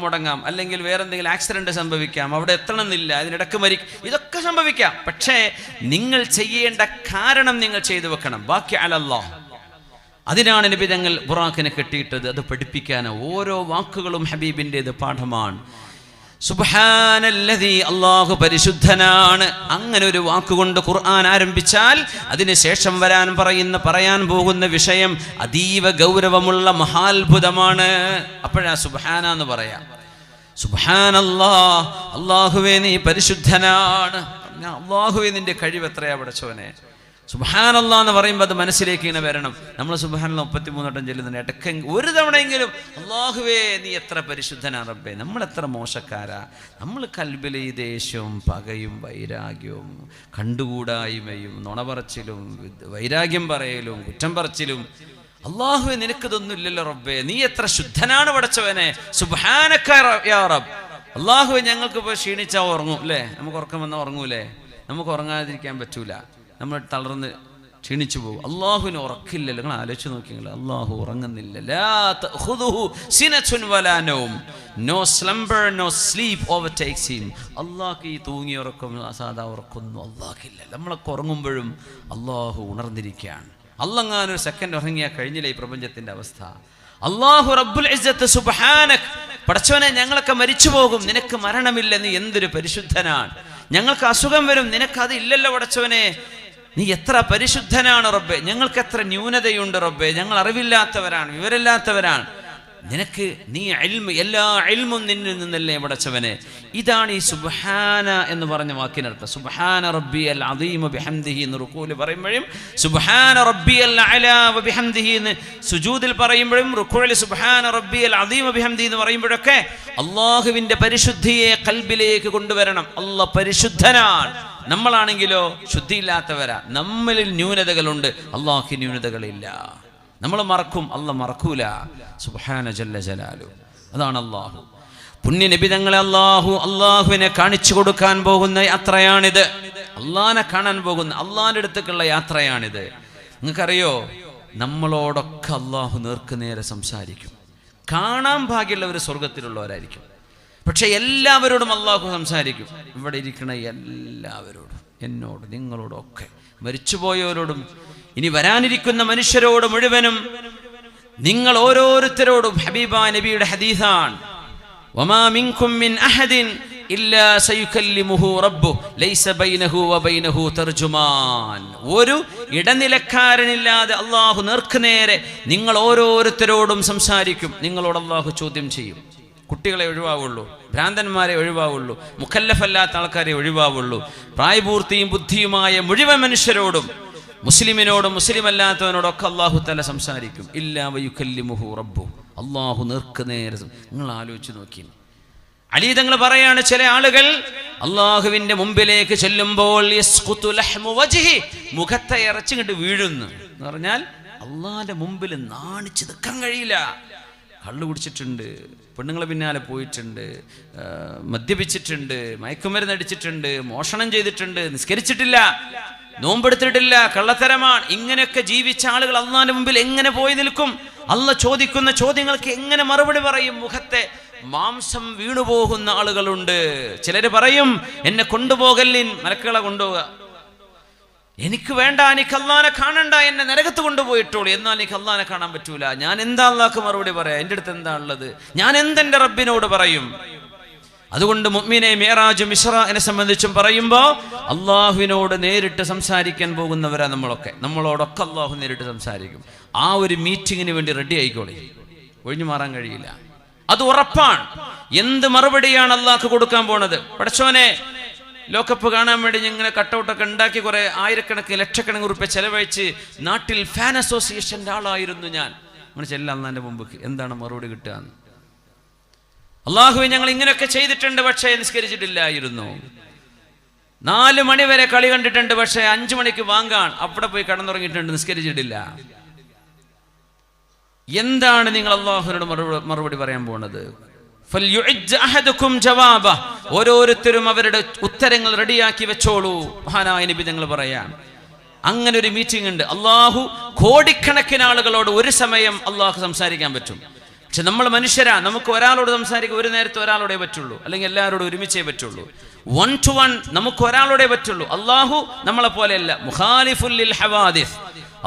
മുടങ്ങാം, അല്ലെങ്കിൽ വേറെ എന്തെങ്കിലും ആക്സിഡന്റ് സംഭവിക്കാം, അവിടെ എത്തണമെന്നില്ല, അതിനിടക്ക് ഇതൊക്കെ സംഭവിക്കാം. പക്ഷേ നിങ്ങൾ ചെയ്യേണ്ട കാരണം നിങ്ങൾ ചെയ്തു വെക്കണം. ബാക്കി അലല്ലാഹ്. അതിനാണ് നബി തങ്ങൾ ബുറാഖിനെ കെട്ടിയിട്ടത്. അത് പഠിപ്പിക്കാൻ ഓരോ വാക്കുകളും ഹബീബിൻ്റെത് പാഠമാണ്. സുബ്ഹാനല്ലദീ, അല്ലാഹു പരിശുദ്ധനാണ്. അങ്ങനെ ഒരു വാക്കുകൊണ്ട് ഖുർആൻ ആരംഭിച്ചാൽ അതിനുശേഷം പറയാൻ പോകുന്ന വിഷയം അതീവ ഗൗരവമുള്ള മഹാത്ഭുതമാണ്. അപ്പോഴാ സുബ്ഹാന എന്ന് പറയാം. സുബ്ഹാനല്ലാഹ്, അല്ലാഹുവേ നീ പരിശുദ്ധനാണ്. അല്ലാഹുവേ നിന്റെ കഴിവ് എത്രയാ പടച്ചോനെ. സുബ്ഹാനല്ലാഹ് എന്ന് പറയുമ്പോൾ അത് മനസ്സിലേക്ക് ഇങ്ങനെ വരണം. നമ്മൾ സുബ്ഹാനല്ലാഹ് 33 വട്ടം ചൊല്ലുന്നുണ്ട്. ഇടയ്ക്ക് ഒരു തവണയെങ്കിലും അല്ലാഹുവേ നീ എത്ര പരിശുദ്ധനാ റബ്ബേ, നമ്മൾ എത്ര മോശക്കാരാ. നമ്മൾ കൽബിലെ ഈ ദേഷ്യവും പകയും വൈരാഗ്യവും കണ്ടുകൂടായ്മയും നുണ പറച്ചിലും വൈരാഗ്യം പറയലും കുറ്റം പറച്ചിലും, അല്ലാഹുവേ നിനക്കിതൊന്നും ഇല്ലല്ലോ റബ്ബേ, നീ എത്ര ശുദ്ധനാണ് പടച്ചവനെ. സുബ്ഹാനക യാ റബ്ബ്. അല്ലാഹുവേ ഞങ്ങൾക്കിപ്പോൾ ക്ഷീണിച്ചാൽ ഉറങ്ങും അല്ലേ, നമുക്ക് ഉറക്കം വന്നാൽ ഉറങ്ങൂലേ. നമുക്ക് ഉറങ്ങാതിരിക്കാൻ പറ്റൂല, നമ്മൾ തളർന്ന് ക്ഷീണിച്ചു പോകും. അള്ളാഹുവിന് ഉറക്കില്ലല്ലോ. നിങ്ങൾ ആലോചിച്ച് നോക്കിയെങ്കിൽ അള്ളാഹു ഉറങ്ങുന്നില്ല. ലാ തഖുദുഹു സിനതുൻ വലാ നൗം, no slumber no sleep overtakes him. അള്ളാഹ്ക്ക് ഈ തൂങ്ങിയ ഉറക്കം സാധാ ഉറക്കൊന്നും അള്ളാഹ്ക്കില്ല. നമ്മളൊക്കെ ഉറങ്ങുമ്പോഴും അള്ളാഹു ഉണർന്നിരിക്കുകയാണ്. അള്ളങ്ങാനൊരു സെക്കൻഡ് ഉറങ്ങിയാൽ കഴിഞ്ഞില്ല ഈ പ്രപഞ്ചത്തിന്റെ അവസ്ഥ. അല്ലാഹു റബ്ബുൽ ഇസ്സത്ത് സുബ്ഹാനക്, പടച്ചവനെ ഞങ്ങളൊക്കെ മരിച്ചു പോകും, നിനക്ക് മരണമില്ല, നീ എന്തൊരു പരിശുദ്ധനാണ്. ഞങ്ങൾക്ക് അസുഖം വരും, നിനക്കത് ഇല്ലല്ലോ പടച്ചവനെ, നീ എത്ര പരിശുദ്ധനാണ് റബ്ബേ. ഞങ്ങൾക്ക് എത്ര ന്യൂനതയുണ്ട് റബ്ബേ, ഞങ്ങൾ അറിവില്ലാത്തവരാണ്, വിവരമില്ലാത്തവരാണ്. നിനക്ക് നീ ഇൽമ്, എല്ലാ ഇൽമും നിന്നിൽ നിന്നല്ലേ പടച്ചവനെ. ഇതാണ് ഈ സുബ്ഹാന എന്ന് പറഞ്ഞ വാക്കിനർത്ഥം. സുബ്ഹാന റബ്ബിയൽ അദീം ബിഹംദിഹി എന്ന് റുകൂൽ പറയുമ്പോഴും, സുബ്ഹാന റബ്ബിയൽ അലാ ബിഹംദിഹി എന്ന് സുജൂദിൽ പറയുമ്പോഴും, റുകൂൽ സുബ്ഹാന റബ്ബിയൽ അദീം ബിഹംദിഹി എന്ന് പറയുമ്പോഴൊക്കെ അല്ലാഹുവിൻ്റെ പരിശുദ്ധിയെ കൽബിലേക്ക് കൊണ്ടുവരണം. അല്ലാഹ് പരിശുദ്ധനാണ്. നമ്മളാണെങ്കിലോ ശുദ്ധിയില്ലാത്തവരാ, നമ്മളിൽ ന്യൂനതകളുണ്ട്, അല്ലാഹുവിന് ന്യൂനതകളില്ല. നമ്മൾ മറക്കും, അല്ലാഹ് മറക്കൂല. സുബ്ഹാന ജല്ല ജലാലു. അതാണ് അല്ലാഹു. പുണ്യ നബിതങ്ങളെ അല്ലാഹുവിനെ കാണിച്ചു കൊടുക്കാൻ പോകുന്ന യാത്രയാണിത്. അള്ളാഹിനെ കാണാൻ പോകുന്ന, അള്ളാഹിൻ്റെ അടുത്തേക്കുള്ള യാത്രയാണിത്. നിങ്ങൾക്കറിയോ, നമ്മളോടൊക്കെ അല്ലാഹു നേർക്കുനേരെ സംസാരിക്കും. കാണാൻ ഭാഗ്യമുള്ളവർ സ്വർഗത്തിലുള്ളവരായിരിക്കും. പക്ഷെ എല്ലാവരോടും അല്ലാഹു സംസാരിക്കും. ഇവിടെ ഇരിക്കണ എല്ലാവരോടും, എന്നോട്, നിങ്ങളോടൊക്കെ, മരിച്ചുപോയവരോടും ഇനി വരാനിരിക്കുന്ന മനുഷ്യരോട് മുഴുവനും, നിങ്ങൾ ഓരോരുത്തരോടും. ഹബീബാ നബിയുടെ ഹദീസാണ്, വമാ മിൻകും മിൻ അഹദിൻ ഇല്ലാ സയുകല്ലിമുഹു റബ്ബുഹു ലൈസ ബൈനഹു വബൈനഹു തർജുമാൻ. ഒരു ഇടനിലക്കാരനില്ലാതെ അല്ലാഹു നേർക്കുനേരെ നിങ്ങൾ ഓരോരുത്തരോടും സംസാരിക്കും. നിങ്ങളോട് അല്ലാഹു ചോദ്യം ചെയ്യും. കുട്ടികളെ ഒഴിവാവുള്ളൂ, ഭ്രാന്തന്മാരെ ഒഴിവാവുള്ളൂ, മുക്കല്ലഫല്ലാത്ത ആൾക്കാരെ ഒഴിവാവുള്ളൂ. പ്രായപൂർത്തിയും ബുദ്ധിയുമായ മുഴുവൻ മനുഷ്യരോടും, മുസ്ലിമിനോടും മുസ്ലിമല്ലാത്തവനോടൊക്കെ അല്ലാഹു തആല സംസാരിക്കും. ഇല്ലാ വയുകല്ലിമുഹു റബ്ബുഹു, അല്ലാഹു നേർക്കുനേരെ. നിങ്ങൾ ആലോചിച്ച് നോക്കി. അലി തങ്ങൾ പറയാണ്, ചില ആളുകൾ അല്ലാഹുവിന്റെ മുമ്പിലേക്ക് ചെല്ലുമ്പോൾ യസ്ഖുതു ലഹ്മു വജ്ഹി, മുഖത്തെ ഇറച്ചിങ്ങട്ട് വീഴുന്നു എന്ന് പറഞ്ഞാൽ അല്ലാഹുവിന്റെ മുമ്പിൽ നാണിച്ച് നിൽക്കാൻ കഴിയില്ല. കള്ളു കുടിച്ചിട്ടുണ്ട്, പെണ്ണുങ്ങളെ പിന്നാലെ പോയിട്ടുണ്ട്, മദ്യപിച്ചിട്ടുണ്ട്, മയക്കുമരുന്ന് അടിച്ചിട്ടുണ്ട്, മോഷണം ചെയ്തിട്ടുണ്ട്, നിസ്കരിച്ചിട്ടില്ല, നോമ്പെടുത്തിട്ടില്ല, കള്ളത്തരമാണ്. ഇങ്ങനെയൊക്കെ ജീവിച്ച ആളുകൾ അള്ളാഹിന്റെ മുമ്പിൽ എങ്ങനെ പോയി നിൽക്കും? അള്ളാഹ് ചോദിക്കുന്ന ചോദ്യങ്ങൾക്ക് എങ്ങനെ മറുപടി പറയും? മുഖത്തെ മാംസം വീണുപോകുന്ന ആളുകളുണ്ട്. ചിലര് പറയും, എന്നെ കൊണ്ടുപോകല്ലിൻ, മലക്കുകളെ കൊണ്ടുപോകുക, എനിക്ക് വേണ്ട, എനിക്ക് അള്ളാഹിനെ കാണണ്ട, എന്നെ നരകത്ത് കൊണ്ടുപോയിട്ടോളൂ. എന്നാൽ എനിക്ക് അള്ളാഹിനെ കാണാൻ പറ്റൂല. ഞാൻ എന്താ അള്ളാഹ്ക്ക് മറുപടി പറയാം? എൻ്റെ അടുത്ത് എന്താ ഉള്ളത്? ഞാൻ എന്തെൻ്റെ റബ്ബിനോട് പറയും? അതുകൊണ്ട് മുഅ്മിനെ മിഅ്റാജും ഇസ്റാഇനെ സംബന്ധിച്ചും പറയുമ്പോൾ അള്ളാഹുവിനോട് നേരിട്ട് സംസാരിക്കാൻ പോകുന്നവരാ നമ്മളൊക്കെ. നമ്മളോടൊക്കെ അള്ളാഹു നേരിട്ട് സംസാരിക്കും. ആ ഒരു മീറ്റിങ്ങിന് വേണ്ടി റെഡി ആയിക്കോളി, ഒഴിഞ്ഞു മാറാൻ കഴിയില്ല. അത് ഉറപ്പാണ്. എന്ത് മറുപടിയാണ് അള്ളാഹ്ക്ക് കൊടുക്കാൻ പോണത്? പടച്ചോനെ, ലോകകപ്പ് കാണാൻ വേണ്ടി ഇങ്ങനെ കട്ടൗട്ടൊക്കെ ഉണ്ടാക്കി കുറെ ആയിരക്കണക്കിന് ലക്ഷക്കണക്കിന് റുപ്യ ചെലവഴിച്ച് നാട്ടിൽ ഫാൻ അസോസിയേഷൻ്റെ ആളായിരുന്നു ഞാൻ. അങ്ങനെ ചെല്ലാം അള്ളാഹിന്റെ മുമ്പ്, എന്താണ് മറുപടി കിട്ടുക? അള്ളാഹുവേ, ഞങ്ങൾ ഇങ്ങനെയൊക്കെ ചെയ്തിട്ടുണ്ട്, പക്ഷേ നിസ്കരിച്ചിട്ടില്ലായിരുന്നു. 4 മണി വരെ കളി കണ്ടിട്ടുണ്ട്, പക്ഷേ 5 മണിക്ക് വാങ്ങാൻ അവിടെ പോയി കടന്നുറങ്ങിയിട്ടുണ്ട്, നിസ്കരിച്ചിട്ടില്ല. എന്താണ് നിങ്ങൾ അള്ളാഹുവിനോട് മറുപടി പറയാൻ പോകുന്നത്? ഓരോരുത്തരും അവരുടെ ഉത്തരങ്ങൾ റെഡിയാക്കി വെച്ചോളൂ. മഹാനായ നബി തങ്ങൾ പറയാൻ, അങ്ങനെ ഒരു മീറ്റിംഗ് ഉണ്ട്. അള്ളാഹു കോടിക്കണക്കിന് ആളുകളോട് ഒരു സമയം അള്ളാഹു സംസാരിക്കാൻ പറ്റും. പക്ഷെ നമ്മൾ മനുഷ്യരാ, നമുക്ക് ഒരാളോട് സംസാരിക്കാൻ ഒരു നേരത്തെ ഒരാളോടേ പറ്റുള്ളൂ, അല്ലെങ്കിൽ എല്ലാവരോടും ഒരുമിച്ചേ പറ്റുള്ളൂ. 1 to 1 നമുക്ക് ഒരാളോടേ പറ്റുള്ളൂ. അള്ളാഹു നമ്മളെ പോലെയല്ല, മുഖാലിഫുൽ ലിൽ ഹവാദിസ്.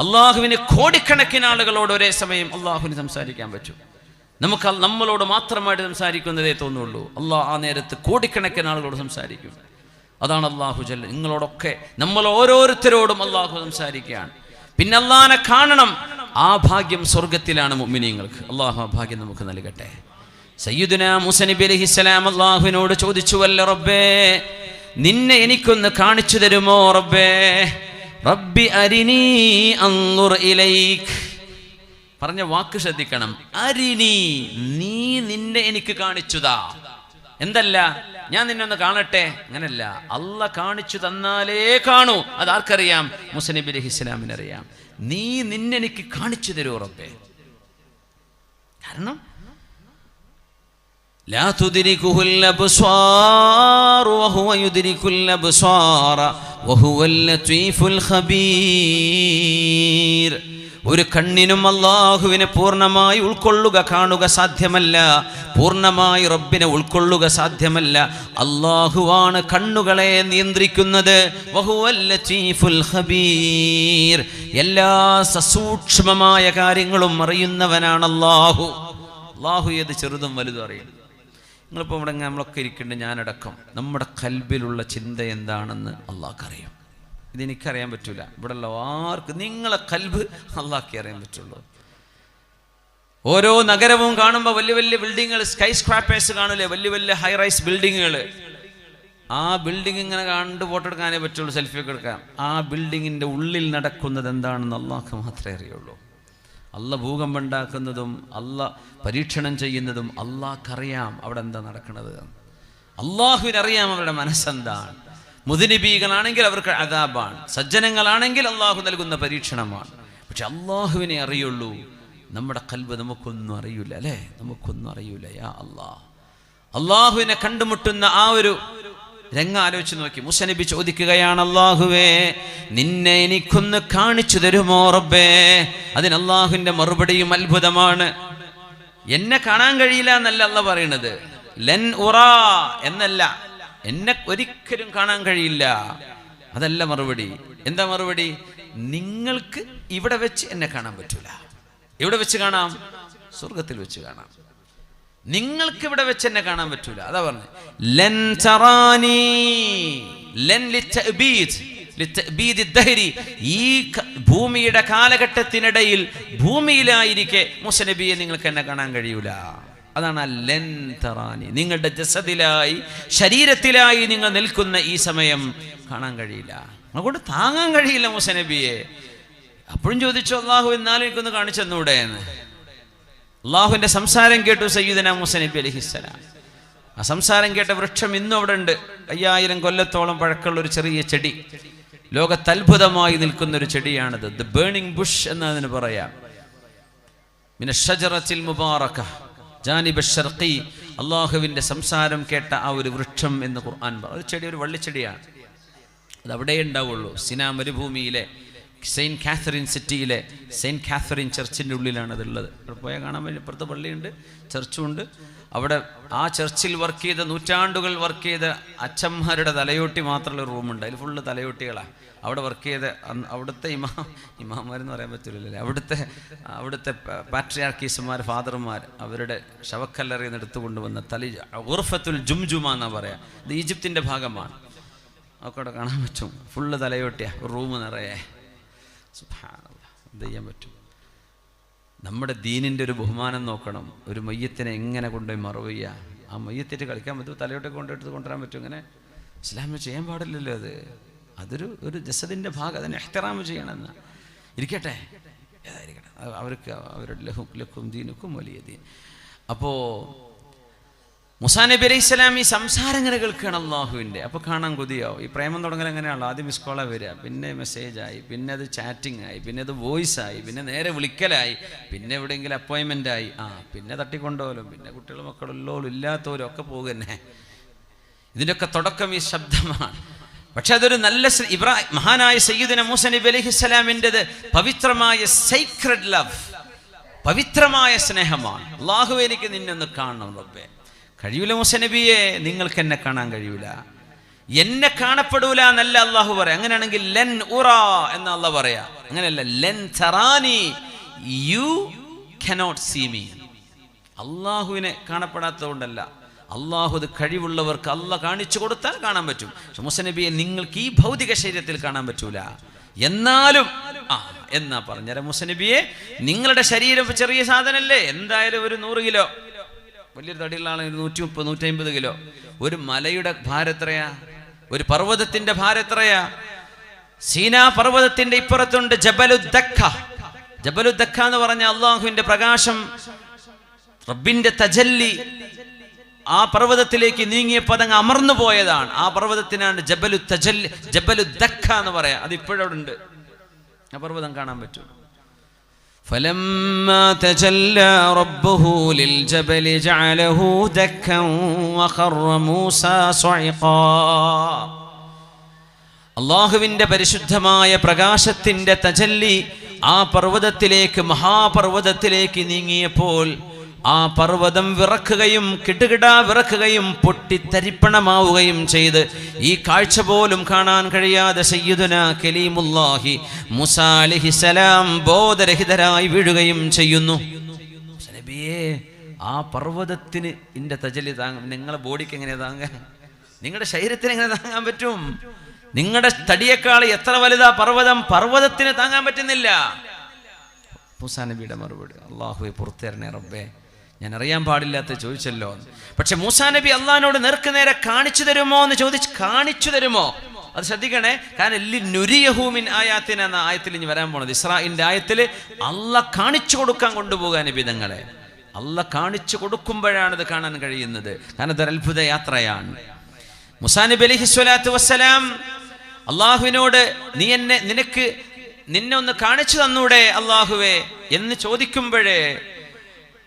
അള്ളാഹുവിന് കോടിക്കണക്കിന് ആളുകളോട് ഒരേ സമയം അള്ളാഹുവിന് സംസാരിക്കാൻ പറ്റും. നമുക്ക് നമ്മളോട് മാത്രമായിട്ട് സംസാരിക്കുന്നതേ തോന്നുള്ളൂ. അള്ളാഹ് ആ നേരത്ത് കോടിക്കണക്കിന് ആളുകളോട് സംസാരിക്കും. അതാണ് അള്ളാഹു ജല്ല. നിങ്ങളോടൊക്കെ, നമ്മൾ ഓരോരുത്തരോടും അള്ളാഹു സംസാരിക്കുകയാണ്. പിന്നെ അള്ളാഹിനെ കാണണം. ആ ഭാഗ്യം സ്വർഗത്തിലാണ് മുഅ്മിനീങ്ങൾക്ക്. അള്ളാഹു ആ ഭാഗ്യം നമുക്ക് നൽകട്ടെ. സയ്യിദുനാ മൂസാ നബി അലൈഹിസ്സലാം അള്ളാഹുവിനോട് ചോദിച്ചുവല്ലോ, റബ്ബേ നിന്നെ എനിക്കൊന്ന് കാണിച്ചു തരുമോ റബ്ബേ? റബ്ബി അരിനി അൻദുർ ഇലൈക്. പറഞ്ഞ വാക്ക് ശ്രദ്ധിക്കണം. അരിനി, നീ നിന്നെ എനിക്ക് കാണിച്ചുതാ. എന്തല്ല, ഞാൻ നിന്നെ ഒന്ന് കാണട്ടെ, അങ്ങനല്ല. അല്ല കാണിച്ചു തന്നാലേ കാണൂ. അതാർക്കറിയാം? മൂസാ നബി അലൈഹിസ്സലാമിന് അറിയാം. നീ നിന്നെ എനിക്ക് കാണിച്ചു തരൂ റബ്ബേ. കാരണം ലാ തുദ്രികുൽ അബ്സ്വാർ വഹുവ യുദ്രികുൽ അബ്സ്വാർ വഹുവൽ ലതീഫുൽ ഖബീർ. ഒരു കണ്ണിനും അള്ളാഹുവിനെ പൂർണ്ണമായി ഉൾക്കൊള്ളുക, കാണുക സാധ്യമല്ല. പൂർണ്ണമായി റബ്ബിനെ ഉൾക്കൊള്ളുക സാധ്യമല്ല. അള്ളാഹുവാണ് കണ്ണുകളെ നിയന്ത്രിക്കുന്നത്. വഹുവൽ ലതീഫുൽ ഖബീർ. എല്ലാ സസൂക്ഷ്മമായ കാര്യങ്ങളും അറിയുന്നവനാണ് അള്ളാഹു. അള്ളാഹു ഏത് ചെറുതും വലുതും അറിയുന്നു. നിങ്ങളിപ്പോൾ ഇവിടെ നമ്മളൊക്കെ ഇരിക്കുന്നുണ്ട്, ഞാനടക്കം. നമ്മുടെ കൽബിലുള്ള ചിന്ത എന്താണെന്ന് അള്ളാഹ്ക്കറിയാം. ഇതെനിക്കറിയാൻ പറ്റൂല. ഇവിടെ ഉള്ള ആർക്ക് നിങ്ങളെ കൽബ് അള്ളാഹ്ക്കേ അറിയാൻ പറ്റുള്ളൂ. ഓരോ നഗരവും കാണുമ്പോൾ വലിയ വലിയ ബിൽഡിങ്ങുകൾ, സ്കൈ സ്ക്രാപ്പേഴ്സ് കാണൂലേ, വലിയ വലിയ ഹൈ റൈസ് ബിൽഡിങ്ങുകൾ. ആ ബിൽഡിംഗ് ഇങ്ങനെ കണ്ട് ഫോട്ടോ എടുക്കാനേ പറ്റുള്ളൂ, സെൽഫി ഒക്കെ എടുക്കാം. ആ ബിൽഡിങ്ങിൻ്റെ ഉള്ളിൽ നടക്കുന്നത് എന്താണെന്ന് അള്ളാഹ്ക്ക് മാത്രമേ അറിയുള്ളൂ. അല്ല ഭൂകമ്പം ഉണ്ടാക്കുന്നതും അല്ല പരീക്ഷണം ചെയ്യുന്നതും അള്ളാഹ്ക്കറിയാം അവിടെ എന്താ നടക്കുന്നത്. അള്ളാഹുവിനറിയാം അവരുടെ മനസ്സെന്താണ്. മുദ്നിബീകളാണെങ്കിൽ അവർക്ക് അദാബാണ്, സജ്ജനങ്ങളാണെങ്കിൽ അള്ളാഹു നൽകുന്ന പരീക്ഷണമാണ്. പക്ഷെ അള്ളാഹുവിനെ അറിയുള്ളൂ. നമ്മുടെ കൽബ് നമുക്കൊന്നും അറിയില്ല, അല്ലേ? നമുക്കൊന്നും അറിയില്ല. യാ അള്ളാഹ്, അള്ളാഹുവിനെ കണ്ടുമുട്ടുന്ന ആ ഒരു രംഗം ആലോചിച്ച് നോക്കി. മൂസാ നബി ചോദിക്കുകയാണ്, അള്ളാഹുവേ നിന്നെ എനിക്കൊന്ന് കാണിച്ചു തരുമോ റബ്ബേ? അതിന് അള്ളാഹുവിന്റെ മറുപടിയും അത്ഭുതമാണ്. എന്നെ കാണാൻ കഴിയില്ല എന്നല്ല അള്ളാഹ് പറയണത്, ലൻ ഉറാ എന്നല്ല, എന്നെ ഒരിക്കലും കാണാൻ കഴിയില്ല, അതല്ല മറുപടി. എന്താ മറുപടി? നിങ്ങൾക്ക് ഇവിടെ വെച്ച് എന്നെ കാണാൻ പറ്റൂല. എവിടെ വെച്ച് കാണാം? സ്വർഗത്തിൽ വെച്ച് കാണാം. നിങ്ങൾക്ക് ഇവിടെ വെച്ച് എന്നെ കാണാൻ പറ്റൂല. അതാ പറഞ്ഞത്, ലൻ തറാനി, ലൻ ലിതഅബീദ്, ലിതഅബീദ് ദഹരി. ഈ ഭൂമിയുടെ കാലഘട്ടത്തിനിടയിൽ ഭൂമിയിലായിരിക്കെ മൂസാ നബിയെ നിങ്ങൾക്ക് എന്നെ കാണാൻ കഴിയൂല. അതാണ് ലൻ തറാനി. നിങ്ങളുടെ ജസദിലായി, ശരീരത്തിലായി നിങ്ങൾ നിൽക്കുന്ന ഈ സമയം കാണാൻ കഴിയില്ല, അതുകൊണ്ട് താങ്ങാൻ കഴിയില്ല മൂസാ നബിയെ. അപ്പോഴും ചോദിച്ചു, അള്ളാഹു എന്നാലും എനിക്കൊന്ന് കാണിച്ചു തന്നൂടെ എന്ന്. അള്ളാഹുവിന്റെ സംസാരം കേട്ടു സയ്യിദനാ മൂസാ നബി അലൈഹിസ്സലാം. ആ സംസാരം കേട്ട വൃക്ഷം ഇന്നും അവിടെ ഉണ്ട്. 5000 കൊല്ലത്തോളം പഴക്കമുള്ള ഒരു ചെറിയ ചെടി, ലോകത്ത് അത്ഭുതമായി നിൽക്കുന്ന ഒരു ചെടിയാണിത്. ദ ബേണിംഗ് ബുഷ് എന്നതിന് പറയാം. മിന ഷജറത്തിൽ മുബാറക ജാനിബ് ശർഖി. അള്ളാഹുവിന്റെ സംസാരം കേട്ട ആ ഒരു വൃക്ഷം എന്ന് ഖുർആൻ പറയും. ഒരു ചെടി, ഒരു വള്ളിച്ചെടിയാണ്. അത് അവിടെ ഉണ്ടാവുള്ളൂ. സിനാ മരുഭൂമിയിലെ സെയിൻറ്റ് കാത്തറിൻ സിറ്റിയിലെ സെയിൻറ്റ് കാത്തറിൻ ചർച്ചിൻ്റെ ഉള്ളിലാണ് അതുള്ളത്. അവിടെ പോയാൽ കാണാൻ വേണ്ടി ഇപ്പുറത്തെ പള്ളിയുണ്ട്, ചർച്ചുണ്ട്. അവിടെ ആ ചർച്ചിൽ വർക്ക് ചെയ്ത, നൂറ്റാണ്ടുകൾ വർക്ക് ചെയ്ത അച്ഛന്മാരുടെ തലയോട്ടി മാത്രമുള്ള ഒരു റൂമുണ്ട്. അതിൽ ഫുള്ള് തലയോട്ടികളാണ്. അവിടെ വർക്ക് ചെയ്ത അവിടുത്തെ ഇമാമാരെന്ന് പറയാൻ പറ്റില്ലല്ലേ, അവിടുത്തെ പാട്രിയാർക്കീസുമാർ, ഫാദർമാർ, അവരുടെ ശവക്കല്ലറിയിൽ നിന്ന് എടുത്തുകൊണ്ടുവന്ന ഗുർഫത്തുൽ ജുംജുമ എന്നാ പറയാ. ഇത് ഈജിപ്തിൻ്റെ ഭാഗമാണ്. ഒക്കെ അവിടെ കാണാൻ പറ്റും. ഫുള്ള് തലയോട്ടിയാ, ഒരു റൂം നിറയെ. സുബ്ഹാനല്ലാഹ്, എന്ത് ചെയ്യാൻ പറ്റും? നമ്മുടെ ദീനിൻ്റെ ഒരു ബഹുമാനം നോക്കണം. ഒരു മയ്യത്തിനെ എങ്ങനെ കൊണ്ടുപോയി മറവ് ചെയ്യുക? ആ മയ്യത്തിട്ട് കളിക്കാൻ പറ്റുമോ? തലയോട്ടൊക്കെ കൊണ്ടുവരാൻ പറ്റും? ഇങ്ങനെ ഇസ്ലാമിൽ ചെയ്യാൻ പാടില്ലല്ലോ. അതൊരു ജസദിൻ്റെ ഭാഗം. അതിനെ ഇഹ്തിറാം ചെയ്യണമെന്ന്. ഇരിക്കട്ടെ, ഏതായിരിക്കട്ടെ, അവർക്ക് അവരുടെ ലഹും ദീനുക്കും വലിയ ദീൻ. അപ്പോൾ മൂസാ നബി അലൈഹി സ്വലാം ഈ സംസാരം ഇങ്ങനെ കേൾക്കുകയാണ് അള്ളാഹുവിൻ്റെ. അപ്പോൾ കാണാൻ കൊതിയാവും. ഈ പ്രേമം തുടങ്ങൽ എങ്ങനെയാണല്ലോ, ആദ്യം മിസ് കോളാ വരിക, പിന്നെ മെസ്സേജായി, പിന്നെ അത് ചാറ്റിംഗ് ആയി, പിന്നെ അത് വോയിസ് ആയി, പിന്നെ നേരെ വിളിക്കലായി, പിന്നെ എവിടെയെങ്കിലും അപ്പോയിൻമെൻ്റ് ആയി, പിന്നെ തട്ടിക്കൊണ്ടുപോലും, പിന്നെ കുട്ടികളും മക്കളുള്ളവരും ഇല്ലാത്തവരും ഒക്കെ പോകുന്നേ. ഇതിൻ്റെയൊക്കെ തുടക്കം ഈ ശബ്ദമാണ്. പക്ഷെ അതൊരു നല്ല മഹാനായ സയ്യിദുനാ മൂസാ നബി അലൈഹി സ്വലാമിൻ്റെത് പവിത്രമായ സൈക്രഡ് ലവ്, പവിത്രമായ സ്നേഹമാണ്. അല്ലാഹുവേ എനിക്ക് നിന്നെ ഒന്ന് കാണണം റബ്ബേ. കഴിയൂല മൂസ നബിയെ, നിങ്ങൾക്ക് എന്നെ കാണാൻ കഴിയൂല, എന്നെ കാണപ്പെടൂല എന്നല്ല അള്ളാഹു പറയാം. അങ്ങനെയാണെങ്കിൽ ലൻ ഉറ എന്ന അള്ളാഹ് പറയാ. അങ്ങനെയല്ല, ലൻ തറാനി, യു കനോട്ട് സീ മീ. അള്ളാഹുവിനെ കാണപ്പെടാത്തതുകൊണ്ടല്ല, അള്ളാഹു അത് കഴിവുള്ളവർക്ക് അള്ളാഹ് കാണിച്ചു കൊടുത്താൽ കാണാൻ പറ്റും. പക്ഷെ മൂസ നബിയെ നിങ്ങൾക്ക് ഈ ഭൗതിക ശരീരത്തിൽ കാണാൻ പറ്റൂല. എന്നാലും എന്നാ പറഞ്ഞ മൂസ നബിയെ, നിങ്ങളുടെ ശരീരം ചെറിയ സാധനല്ലേ, എന്തായാലും ഒരു 100 കിലോ, വലിയൊരു തടിയുള്ള ആളാണ് 130-150 കിലോ. ഒരു മലയുടെ ഭാരം എത്രയാ? ഒരു പർവ്വതത്തിന്റെ ഭാരം എത്രയാ? സീനാ പർവ്വതത്തിന്റെ ഇപ്പുറത്തുണ്ട് ജബലുദ്ദഖ. ജബലുദ്ദഖ എന്ന് പറഞ്ഞ അള്ളാഹുവിന്റെ പ്രകാശം, റബ്ബിന്റെ തജല്ലി ആ പർവ്വതത്തിലേക്ക് നീങ്ങിയപ്പോൾ അതങ്ങ് അമർന്നു പോയതാണ്. ആ പർവ്വതത്തിനാണ് ജബലുദ്ദഖ എന്ന് പറയാ. അത് ഇപ്പോഴവിടെ ഉണ്ട്, ആ പർവ്വതം കാണാൻ പറ്റും. فلما تجلى ربه للجبل جعله دكا وخر موسى صعقا. അല്ലാഹുവിന്റെ പരിശുദ്ധമായ പ്രകാശത്തിന്റെ തജല്ലി ആ പർവ്വതത്തിലേക്ക്, മഹാപർവ്വതത്തിലേക്ക് നീങ്ങിയപ്പോൾ ആ പർവ്വതം വിറക്കുകയും കിടുകിടാ വിറക്കുകയും പൊട്ടിത്തരിപ്പണമാവുകയും ചെയ്ത് ഈ കാഴ്ച പോലും കാണാൻ കഴിയാതെ സയ്യിദുനാ കലീമുല്ലാഹി മൂസാ അലൈഹിസ്സലാം ബോധരഹിതരായി വീഴുകയും ചെയ്യുന്നു. നബിയേ, ആ പർവ്വതത്തിന് ഇന്റെ തജല്ലി താങ്ങും, നിങ്ങളുടെ ബോഡിക്ക് എങ്ങനെ താങ്ങാൻ, നിങ്ങളുടെ ശരീരത്തിന് എങ്ങനെ താങ്ങാൻ പറ്റും? നിങ്ങളുടെ തടിയേക്കാൾ എത്ര വലുതാ പർവ്വതം, പർവ്വതത്തിന് താങ്ങാൻ പറ്റുന്നില്ല. മൂസാ നബിയുടെ മറുപടി, അല്ലാഹുവേ പുറത്തേരണേ റബ്ബേ, ഞാൻ അറിയാൻ പാടില്ലാത്ത ചോദിച്ചല്ലോ. പക്ഷെ മൂസാ നബി അള്ളാഹിനോട് നേർക്ക് നേരെ കാണിച്ചു തരുമോ എന്ന് ചോദിച്ച്, കാണിച്ചു തരുമോ? അത് ശ്രദ്ധിക്കണേ, കാരണം നുരിയഹൂമിൻ ആയാത്തിന എന്ന ആയത്തിൽ ഇനി വരാൻ പോണത്, ഇസ്രാഈലിന്റെ ആയത്തിൽ അള്ളാഹ് കാണിച്ചു കൊടുക്കാൻ കൊണ്ടുപോകാൻ നബിതങ്ങളെ. അള്ളാഹ് കാണിച്ചു കൊടുക്കുമ്പോഴാണ് ഇത് കാണാൻ കഴിയുന്നത്. കാരണം ഇതൊരു അത്ഭുത യാത്രയാണ്. മൂസാ നബി അലൈഹിസ്സലാത്തു വസ്സലാം അള്ളാഹുവിനോട്, നിന്നെ ഒന്ന് കാണിച്ചു തന്നൂടെ അള്ളാഹുവേ എന്ന് ചോദിക്കുമ്പോഴേ,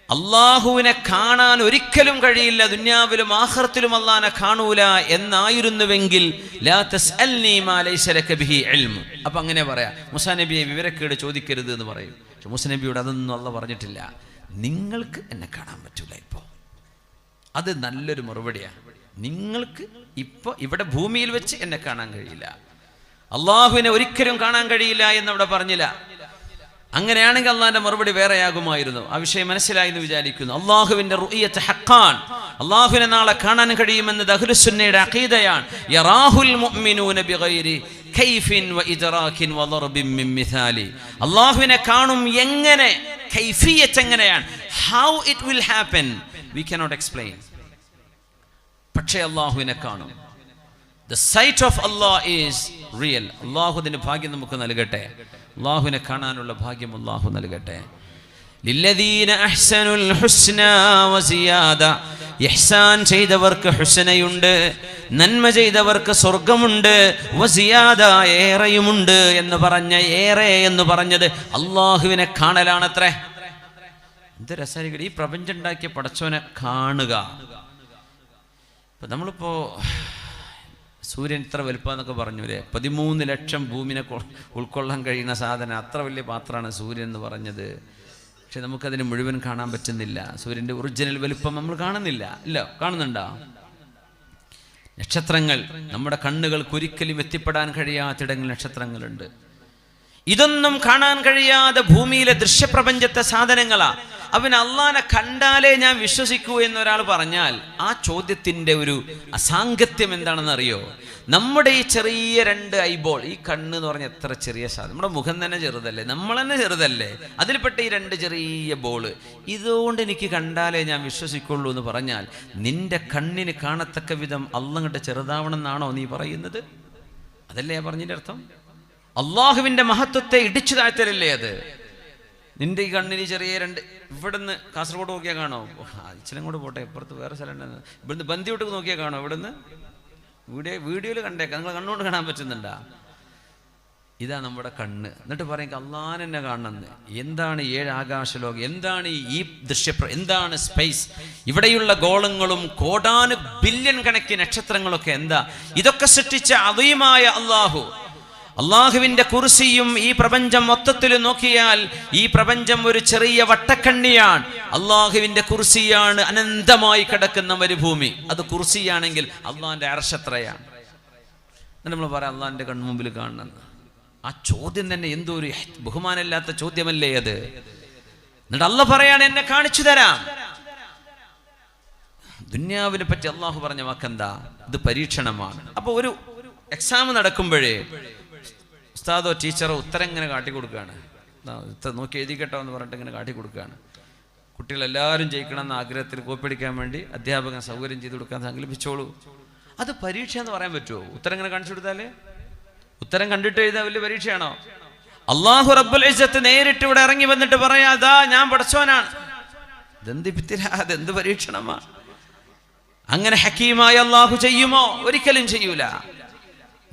അള്ളാഹുവിനെ കാണാൻ ഒരിക്കലും കഴിയില്ല, ദുന്യാവിലും ആഖിറത്തിലും അള്ളാഹിനെ കാണൂല എന്നായിരുന്നുവെങ്കിൽ ലാ തസ്അൽനി മാ ലൈസ ലക ബിഹി ഇൽമു. അപ്പൊ അങ്ങനെ പറയാ, മൂസാ നബിയെ വിവരക്കേട് ചോദിക്കരുത് എന്ന് പറയും. പക്ഷെ മൂസാ നബിയോട് അതൊന്നും അള്ളാഹ് പറഞ്ഞിട്ടില്ല. നിങ്ങൾക്ക് എന്നെ കാണാൻ പറ്റൂല ഇപ്പോ. അത് നല്ലൊരു മറുപടിയാണ്. നിങ്ങൾക്ക് ഇപ്പൊ ഇവിടെ ഭൂമിയിൽ വെച്ച് എന്നെ കാണാൻ കഴിയില്ല, അള്ളാഹുവിനെ ഒരിക്കലും കാണാൻ കഴിയില്ല എന്നവിടെ പറഞ്ഞില്ല. അങ്ങനെയാണെങ്കിൽ അള്ളാഹിന്റെ മറുപടി വേറെയാകുമായിരുന്നു. ആ വിഷയം മനസ്സിലായി എന്ന് വിചാരിക്കുന്നു. അള്ളാഹുവിന്റെ റുഇയത്ത് ഹഖാൻ, അള്ളാഹുവിനെ നാളെ കാണാൻ കഴിയുമെന്നത് അഹ്ലുസുന്നയുടെ അഖീദയാണ്. യറാഹുൽ മുഅ്മിനൂന ബിഗൈരി കൈഫിൻ വഇദ്റാകിൻ വദർബിൻ മിൻ മിസാലി. അള്ളാഹുവിനെ കാണും, എങ്ങനെ, കൈഫിയത്ത് എങ്ങനെയാണ്, how it will happen, we cannot explain. പക്ഷേ അള്ളാഹുവിനെ കാണും. The sight of Allah is real. അള്ളാഹുവിന്റെ ഭാഗ്യം നമുക്ക് നൽകട്ടെ. അള്ളാഹുവിനെ കാണാനുള്ള ഭാഗ്യം അള്ളാഹു നൽകട്ടെ. ലില്ലദീന അഹ്സനുൽ ഹുസ്നാ വസിയാദ. ഇഹ്സാൻ ചെയ്തവർക്ക് ഹുസ്നയുണ്ട്, നന്മ ചെയ്തവർക്ക് സ്വർഗമുണ്ട്, വസിയാദ ഏറെയുമുണ്ട് എന്ന് പറഞ്ഞ, ഏറെ എന്ന് പറഞ്ഞത് അള്ളാഹുവിനെ കാണലാണത്രേ. എന്ത് രസായിരിക്കും ഈ പ്രപഞ്ചം ഉണ്ടാക്കിയ പടച്ചോനെ കാണുക. ഇപ്പൊ നമ്മളിപ്പോ സൂര്യൻ ഇത്ര വലുപ്പമെന്നൊക്കെ പറഞ്ഞൂലേ, 13 ലക്ഷം ഭൂമിനെ ഉൾക്കൊള്ളാൻ കഴിയുന്ന സാധനം, അത്ര വലിയ പാത്രമാണ് സൂര്യൻ എന്ന് പറഞ്ഞത്. പക്ഷെ നമുക്കതിന് മുഴുവൻ കാണാൻ പറ്റുന്നില്ല. സൂര്യൻ്റെ ഒറിജിനൽ വലുപ്പം നമ്മൾ കാണുന്നില്ല. ഇല്ല, കാണുന്നുണ്ടോ? നക്ഷത്രങ്ങൾ, നമ്മുടെ കണ്ണുകൾക്ക് ഒരിക്കലും എത്തിപ്പെടാൻ കഴിയാത്തിടങ്ങളിൽ നക്ഷത്രങ്ങളുണ്ട്. ഇതൊന്നും കാണാൻ കഴിയാതെ ഭൂമിയിലെ ദൃശ്യപ്രപഞ്ചത്തെ സാധനങ്ങളാ. അവൻ അള്ളാനെ കണ്ടാലേ ഞാൻ വിശ്വസിക്കൂ എന്നൊരാൾ പറഞ്ഞാൽ ആ ചോദ്യത്തിൻ്റെ ഒരു അസാംഗത്യം എന്താണെന്ന് അറിയോ? നമ്മുടെ ഈ ചെറിയ 2 ഐബോൾ, ഈ കണ്ണ് എന്ന് പറഞ്ഞാൽ എത്ര ചെറിയ സാധനം, നമ്മുടെ മുഖം തന്നെ ചെറുതല്ലേ, നമ്മൾ തന്നെ ചെറുതല്ലേ, അതിൽപ്പെട്ട ഈ 2 ചെറിയ ബോള്, ഇതുകൊണ്ട് എനിക്ക് കണ്ടാലേ ഞാൻ വിശ്വസിക്കുള്ളൂ എന്ന് പറഞ്ഞാൽ നിന്റെ കണ്ണിന് കാണത്തക്ക വിധം അള്ളങ്ങട്ട് ചെറുതാവണം എന്നാണോ നീ പറയുന്നത്? അതല്ലേ പറഞ്ഞതിൻ്റെ അർത്ഥം? അള്ളാഹുവിൻ്റെ മഹത്വത്തെ ഇടിച്ചു താഴ്ത്തലല്ലേ അത്? നിന്റെ ഈ കണ്ണിന് ചെറിയ 2, ഇവിടുന്ന് കാസർഗോഡ് നോക്കിയാൽ കാണോ, ഇച്ചിലും കൂടെ പോട്ടെ, ഇപ്പുറത്ത് വേറെ സ്ഥലം ഉണ്ടെന്ന്, ഇവിടുന്ന് ബന്ദിയോട്ട് നോക്കിയാൽ കാണോ, ഇവിടുന്ന് വീഡിയോയിൽ കണ്ടേക്കാം, നിങ്ങൾ കണ്ണുകൊണ്ട് കാണാൻ പറ്റുന്നുണ്ടാ? ഇതാ നമ്മുടെ കണ്ണ്. എന്നിട്ട് പറയും അള്ളാഹ് എന്നെ കാണണമെന്ന്. എന്താണ് 7 ആകാശലോകം, എന്താണ് ഈ എന്താണ് സ്പേസ്, ഇവിടെയുള്ള ഗോളങ്ങളും ബില്യൺ കണക്കിന് നക്ഷത്രങ്ങളൊക്കെ എന്താ? ഇതൊക്കെ സൃഷ്ടിച്ച അദീമായ അള്ളാഹു, അള്ളാഹുവിൻ്റെ കുർസിയും ഈ പ്രപഞ്ചം മൊത്തത്തിൽ നോക്കിയാൽ ഈ പ്രപഞ്ചം ഒരു ചെറിയ വട്ടക്കണ്ണിയാണ്. അള്ളാഹുവിൻ്റെ കുർസിയാണ് അനന്തമായി കിടക്കുന്ന മരുഭൂമി. അത് കുർസിയാണെങ്കിൽ അള്ളാഹിൻ്റെ അർശ് എത്രയാണ്? നമ്മൾ പറയാം അള്ളാഹിൻ്റെ കൺമുമ്പിൽ കാണുന്നത്. ആ ചോദ്യം തന്നെ എന്തോ ഒരു ബഹുമാനമില്ലാത്ത ചോദ്യമല്ലേ അത്? എന്നിട്ട് അള്ളാഹ് പറയാണ് എന്നെ കാണിച്ചു തരാം. ദുന്യാവിനെ പറ്റി അള്ളാഹു പറഞ്ഞ വാക്കെന്താ? ഇത് പരീക്ഷണമാണ്. അപ്പോൾ ഒരു എക്സാം നടക്കുമ്പോഴേ ഉസ്താദോ ടീച്ചറോ ഉത്തരം ഇങ്ങനെ കാട്ടിക്കൊടുക്കുകയാണ്. നോക്കി എഴുതി കേട്ടോ എന്ന് പറഞ്ഞിട്ട് ഇങ്ങനെ കാട്ടിക്കൊടുക്കുകയാണ്. കുട്ടികളെല്ലാവരും ജയിക്കണമെന്ന ആഗ്രഹത്തിൽ കോപ്പിടിക്കാൻ വേണ്ടി അധ്യാപകൻ സൗകര്യം ചെയ്ത് കൊടുക്കാൻ സങ്കല്പിച്ചോളൂ. അത് പരീക്ഷ എന്ന് പറയാൻ പറ്റുമോ? ഉത്തരം ഇങ്ങനെ കാണിച്ചു കൊടുത്താല് ഉത്തരം കണ്ടിട്ട് എഴുതാൻ വലിയ പരീക്ഷയാണോ? അള്ളാഹു റബ്ബുൽ ഇസ്സത്ത് നേരിട്ട് ഇവിടെ ഇറങ്ങി വന്നിട്ട് പറയാ അതാ ഞാൻ പടച്ചോനാണ്. അതെന്ത് പരീക്ഷണമാണ്? അങ്ങനെ ഹക്കീമായ അള്ളാഹു ചെയ്യുമോ? ഒരിക്കലും ചെയ്യൂല.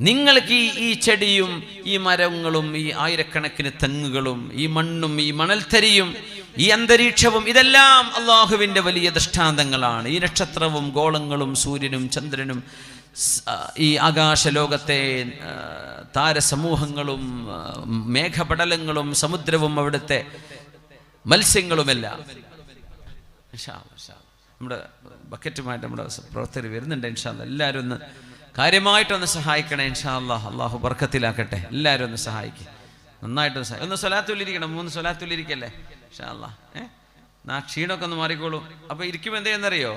നിങ്ങൾക്ക് ഈ ചെടിയും ഈ മരങ്ങളും ഈ ആയിരക്കണക്കിന് തെങ്ങുകളും ഈ മണ്ണും ഈ മണൽത്തരിയും ഈ അന്തരീക്ഷവും ഇതെല്ലാം അള്ളാഹുവിൻ്റെ വലിയ ദൃഷ്ടാന്തങ്ങളാണ്. ഈ നക്ഷത്രവും ഗോളങ്ങളും സൂര്യനും ചന്ദ്രനും ഈ ആകാശലോകത്തെ താരസമൂഹങ്ങളും മേഘപടലങ്ങളും സമുദ്രവും അവിടുത്തെ മത്സ്യങ്ങളുമെല്ലാം. നമ്മുടെ ബക്കറ്റുമായിട്ട് നമ്മുടെ പ്രവർത്തകർ വരുന്നുണ്ട്. ഇൻഷാ അല്ലാഹ് എല്ലാവരും ഒന്ന് കാര്യമായിട്ടൊന്ന് സഹായിക്കണേ. ഇൻഷാ അല്ലാഹ് അള്ളാഹു ബർക്കത്തിലാക്കട്ടെ. എല്ലാവരും ഒന്ന് സഹായിക്കും, നന്നായിട്ടൊന്ന് സഹായിക്കും. ഒന്ന് സ്വലാത്തുല്ലിരിക്കണം, 3 സ്വലാത്തുല്ലിരിക്കല്ലേ ഇൻഷാ അല്ലാഹ്. ക്ഷീണമൊക്കെ ഒന്ന് മാറിക്കോളൂ. അപ്പോൾ ഇരിക്കുമ്പോൾ എന്ത് ചെയ്യുന്നറിയോ?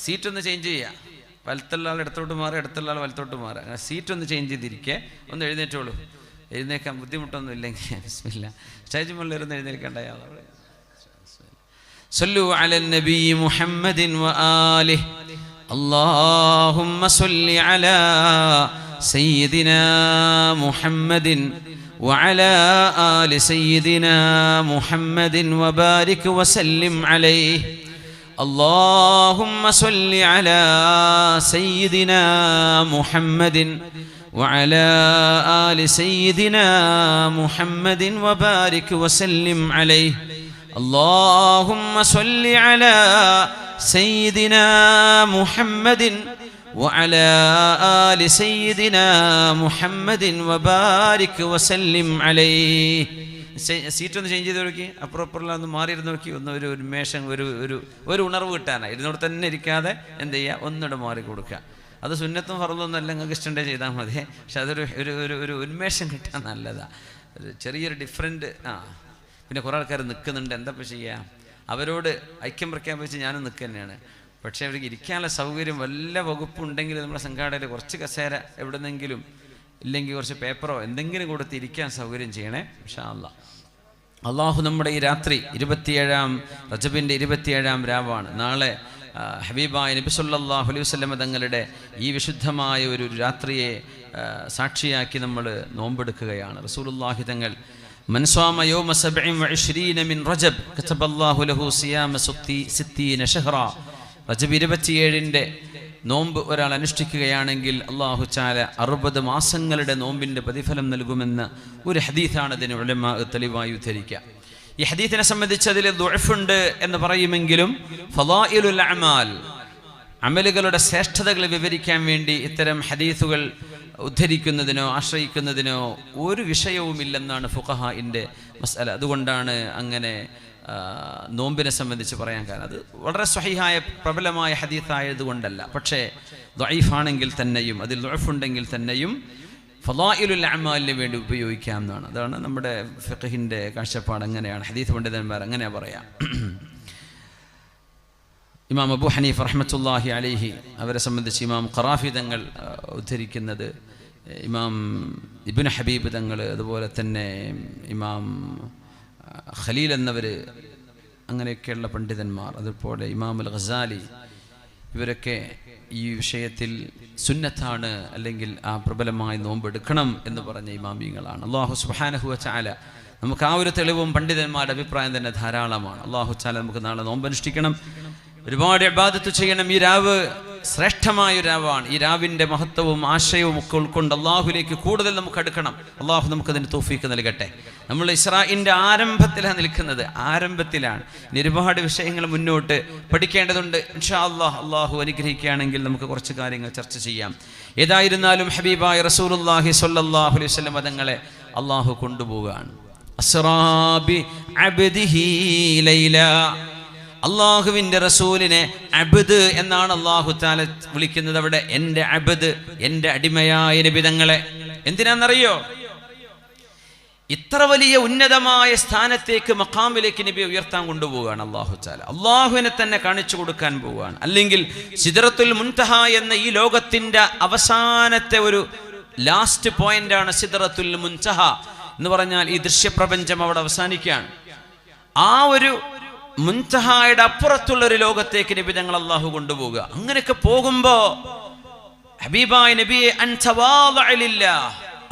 സീറ്റ് ഒന്ന് ചേഞ്ച് ചെയ്യുക. വലത്തുള്ള ആൾ ഇടത്തോട്ട് മാറുക, ഇടത്തുള്ള ആൾ വലത്തോട്ട് മാറുക. അങ്ങനെ സീറ്റ് ഒന്ന് ചേഞ്ച് ചെയ്തിരിക്കുക. ഒന്ന് എഴുന്നേറ്റോളൂ. എഴുന്നേക്കാൻ ബുദ്ധിമുട്ടൊന്നും ഇല്ലെങ്കിൽ ബിസ്മില്ലാ സ്റ്റേജ് മുകളിൽ ഇരുന്ന് എഴുന്നേൽക്കേണ്ട. صلوا على النبي محمد وآله اللهم صل على سيدنا محمد وعلى آل سيدنا محمد وبارك وسلم عليه اللهم صل على سيدنا محمد وعلى آل سيدنا محمد وبارك وسلم عليه اللهم صل على سيدنا محمد وعلى آل سيدنا محمد وبارك وسلم عليه. സീറ്റ് ഒന്ന് ചേഞ്ച് ചെയ്ത് നോക്കി, അപ്പുറം ഒന്ന് മാറിയിരുന്ന് നോക്കി. ഒന്ന് ഒരു ഉന്മേഷം, ഒരു ഉണർവ് കിട്ടാനാണ്. ഇരുന്നോട് തന്നെ ഇരിക്കാതെ എന്ത് ചെയ്യുക, ഒന്നിടെ മാറി കൊടുക്കുക. അത് സുന്നത്തും ഫർളൊന്നും അല്ല, നിങ്ങൾക്ക് ഇഷ്ടമുണ്ടേ ചെയ്താൽ മതി. പക്ഷെ അതൊരു ഒരു ഉന്മേഷം കിട്ടാൻ നല്ലതാണ്. ഒരു ചെറിയൊരു ഡിഫറൻറ്റ്. പിന്നെ കുറേ ആൾക്കാർ നിൽക്കുന്നുണ്ട്, എന്താ ഇപ്പോൾ ചെയ്യുക? അവരോട് ഐക്യം പ്രഖ്യാപിച്ച് ഞാനും നിൽക്കുക തന്നെയാണ്. പക്ഷേ അവർക്ക് ഇരിക്കാനുള്ള സൗകര്യം വല്ല വകുപ്പുണ്ടെങ്കിൽ നമ്മുടെ സംഘാടകർ കുറച്ച് കസേര എവിടെന്നെങ്കിലും ഇല്ലെങ്കിൽ കുറച്ച് പേപ്പറോ എന്തെങ്കിലും കൊടുത്ത് ഇരിക്കാൻ സൗകര്യം ചെയ്യണേ ഇൻഷാ അല്ലാഹ്. അള്ളാഹു നമ്മുടെ ഈ രാത്രി 27 റജബിൻ്റെ 27 രാവാണ്. നാളെ ഹബീബായ നബി സല്ലല്ലാഹു അലൈഹി വസല്ലം തങ്ങളുടെ ഈ വിശുദ്ധമായ ഒരു രാത്രിയെ സാക്ഷിയാക്കി നമ്മൾ നോമ്പെടുക്കുകയാണ്. റസൂലുള്ളാഹി തങ്ങൾ من صام يوم 27 من رجب كتب الله له صيام 60 شهرا. റജബ് 27 നോമ്പ് ഒരാൾ അനുഷ്ഠിക്കുകയാണെങ്കിൽ അല്ലാഹു തആല 60 മാസങ്ങളുടെ നോമ്പിൻ്റെ പ്രതിഫലം നൽകുമെന്ന് ഒരു ഹദീസാണ് ഇതിന് ഉലമാ തെളിവായി ഉദ്ധരിക്കുക. ഈ ഹദീസിനെ സംബന്ധിച്ച് അതിൽ ദുഅഫുണ്ട് എന്ന് പറയുമെങ്കിലും ഫളായിലുൽ അമാൽ, അമലുകളുടെ ശ്രേഷ്ഠതകൾ വിവരിക്കാൻ വേണ്ടി ഇത്തരം ഹദീസുകൾ ഉദ്ധരിക്കുന്നതിനോ ആശ്രയിക്കുന്നതിനോ ഒരു വിഷയവുമില്ലെന്നാണ് ഫുഖഹാഇൻ്റെ മസ്അല. അതുകൊണ്ടാണ് അങ്ങനെ നോമ്പിനെ സംബന്ധിച്ച് പറയാൻ കാരണം. അത് വളരെ സ്വഹീഹായ പ്രബലമായ ഹദീസായതുകൊണ്ടല്ല. പക്ഷേ ദഈഫാണെങ്കിൽ തന്നെയും അതിൽ ദുഅഫുണ്ടെങ്കിൽ തന്നെയും ഫളായിലുൽ അമാലിന് വേണ്ടി ഉപയോഗിക്കാം എന്നാണ്. അതാണ് നമ്മുടെ ഫിഖഹിൻ്റെ കാഴ്ചപ്പാട്. അങ്ങനെയാണ് ഹദീസ് പണ്ഡിതന്മാർ അങ്ങനെ പറയാം. ഇമാം അബൂ ഹനീഫ റഹ്മത്തുള്ളാഹി അലൈഹി അവരെ സംബന്ധിച്ച് ഇമാം ഖറാഫി തങ്ങൾ ഉദ്ധരിക്കുന്നത്, ഇമാം ഇബ്നു ഹബീബ് തങ്ങൾ, അതുപോലെ തന്നെ ഇമാം ഖലീൽ എന്നവർ, അങ്ങനെയൊക്കെയുള്ള പണ്ഡിതന്മാർ, അതുപോലെ ഇമാം അൽ ഗസാലി, ഇവരൊക്കെ ഈ വിഷയത്തിൽ സുന്നത്താണ് അല്ലെങ്കിൽ ആ പ്രബലമായി നോമ്പെടുക്കണം എന്ന് പറഞ്ഞ ഇമാമിയങ്ങളാണ്. അല്ലാഹു സുബ്ഹാനഹു വ തആല നമുക്ക് ആ ഒരു തെളിവും പണ്ഡിതന്മാരുടെ അഭിപ്രായം തന്നെ ധാരാളമാണ്. അല്ലാഹു തആല നമുക്ക് നാളെ നോമ്പനുഷ്ഠിക്കണം, ഒരുപാട് ഇബാദത്ത് ചെയ്യണം. ഈ രാവ് ശ്രേഷ്ഠമായ രാവാണ്. ഈ രാവിൻ്റെ മഹത്വവും ആശയവും ഒക്കെ ഉൾക്കൊണ്ട് അള്ളാഹുലേക്ക് കൂടുതൽ നമുക്ക് അടുക്കണം. അള്ളാഹു നമുക്കതിന് തൗഫീക്ക് നൽകട്ടെ. നമ്മൾ ഇസ്രാഇൻ്റെ ആരംഭത്തിലാണ് നിൽക്കുന്നത്, ആരംഭത്തിലാണ്. ഇനി ഒരുപാട് വിഷയങ്ങൾ മുന്നോട്ട് പഠിക്കേണ്ടതുണ്ട്. ഇൻഷാ അല്ലാഹ് അള്ളാഹു അനുഗ്രഹിക്കുകയാണെങ്കിൽ നമുക്ക് കുറച്ച് കാര്യങ്ങൾ ചർച്ച ചെയ്യാം. ഏതായിരുന്നാലും ഹബീബായ റസൂലുള്ളാഹി സ്വല്ലല്ലാഹു അലൈഹി വസല്ലം തങ്ങളെ അള്ളാഹു കൊണ്ടുപോവുകയാണ്. അസ്റാബി അബ്ദിഹി ലൈല, അള്ളാഹുവിൻ്റെ റസൂലിനെ അബ്ദ് എന്നാണ് അള്ളാഹു തആല വിളിക്കുന്നത്. അവിടെ എൻ്റെ അബ്ദ്, എൻ്റെ അടിമയായ നബി തങ്ങളെ. എന്തിനാണെന്നറിയോ? ഇത്ര വലിയ ഉന്നതമായ സ്ഥാനത്തേക്ക്, മഖാമിലേക്ക് നബി ഉയർത്താൻ കൊണ്ടുപോവുകയാണ് അള്ളാഹു തആല. അള്ളാഹുവിനെ തന്നെ കാണിച്ചു കൊടുക്കാൻ പോവുകയാണ്. അല്ലെങ്കിൽ സിദ്റത്തുൽ മുൻതഹ എന്ന ഈ ലോകത്തിൻ്റെ അവസാനത്തെ ഒരു ലാസ്റ്റ് പോയിന്റാണ് സിദ്റത്തുൽ മുൻതഹ എന്ന് പറഞ്ഞാൽ ഈ ദൃശ്യപ്രപഞ്ചം അവിടെ അവസാനിക്കുകയാണ്. ആ ഒരു മുൻതഹായുടെ അപ്പുറത്തുള്ള ഒരു ലോകത്തേക്ക് നബി തങ്ങൾ അള്ളാഹു കൊണ്ടുപോവുക. അങ്ങനെയൊക്കെ പോകുമ്പോ ഹബീബായ നബിയെ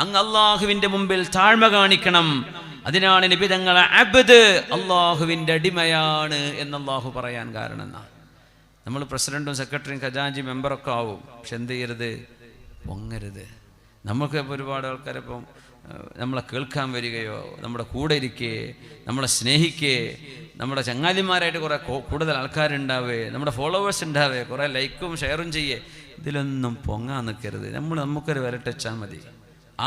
അങ്ങ് അള്ളാഹുവിന്റെ മുമ്പിൽ താഴ്മ കാണിക്കണം. അതിനാണ് നബി തങ്ങളെ അബ്ദ്, അള്ളാഹുവിന്റെ അടിമയാണ് എന്ന് അള്ളാഹു പറയാൻ കാരണം എന്നാ. നമ്മൾ പ്രസിഡന്റും സെക്രട്ടറിയും ഖജാൻജി മെമ്പറൊക്കെ ആവും, പക്ഷെ എന്ത് ചെയ്യരുത്? പൊങ്ങരുത്. നമുക്ക് ഒരുപാട് ആൾക്കാരിപ്പം നമ്മളെ കേൾക്കാൻ വരികയോ നമ്മുടെ കൂടെ ഇരിക്കുകയെ നമ്മളെ സ്നേഹിക്കുകയെ നമ്മുടെ ചങ്ങാതിമാരായിട്ട് കുറേ കൂടുതൽ ആൾക്കാരുണ്ടാവേ, നമ്മുടെ ഫോളോവേഴ്സ് ഉണ്ടാവേ, കുറേ ലൈക്കും ഷെയറും ചെയ്യേ, ഇതിലൊന്നും പൊങ്ങാൻ നിൽക്കരുത്. നമുക്കൊരു വില ടച്ചാൽ മതി.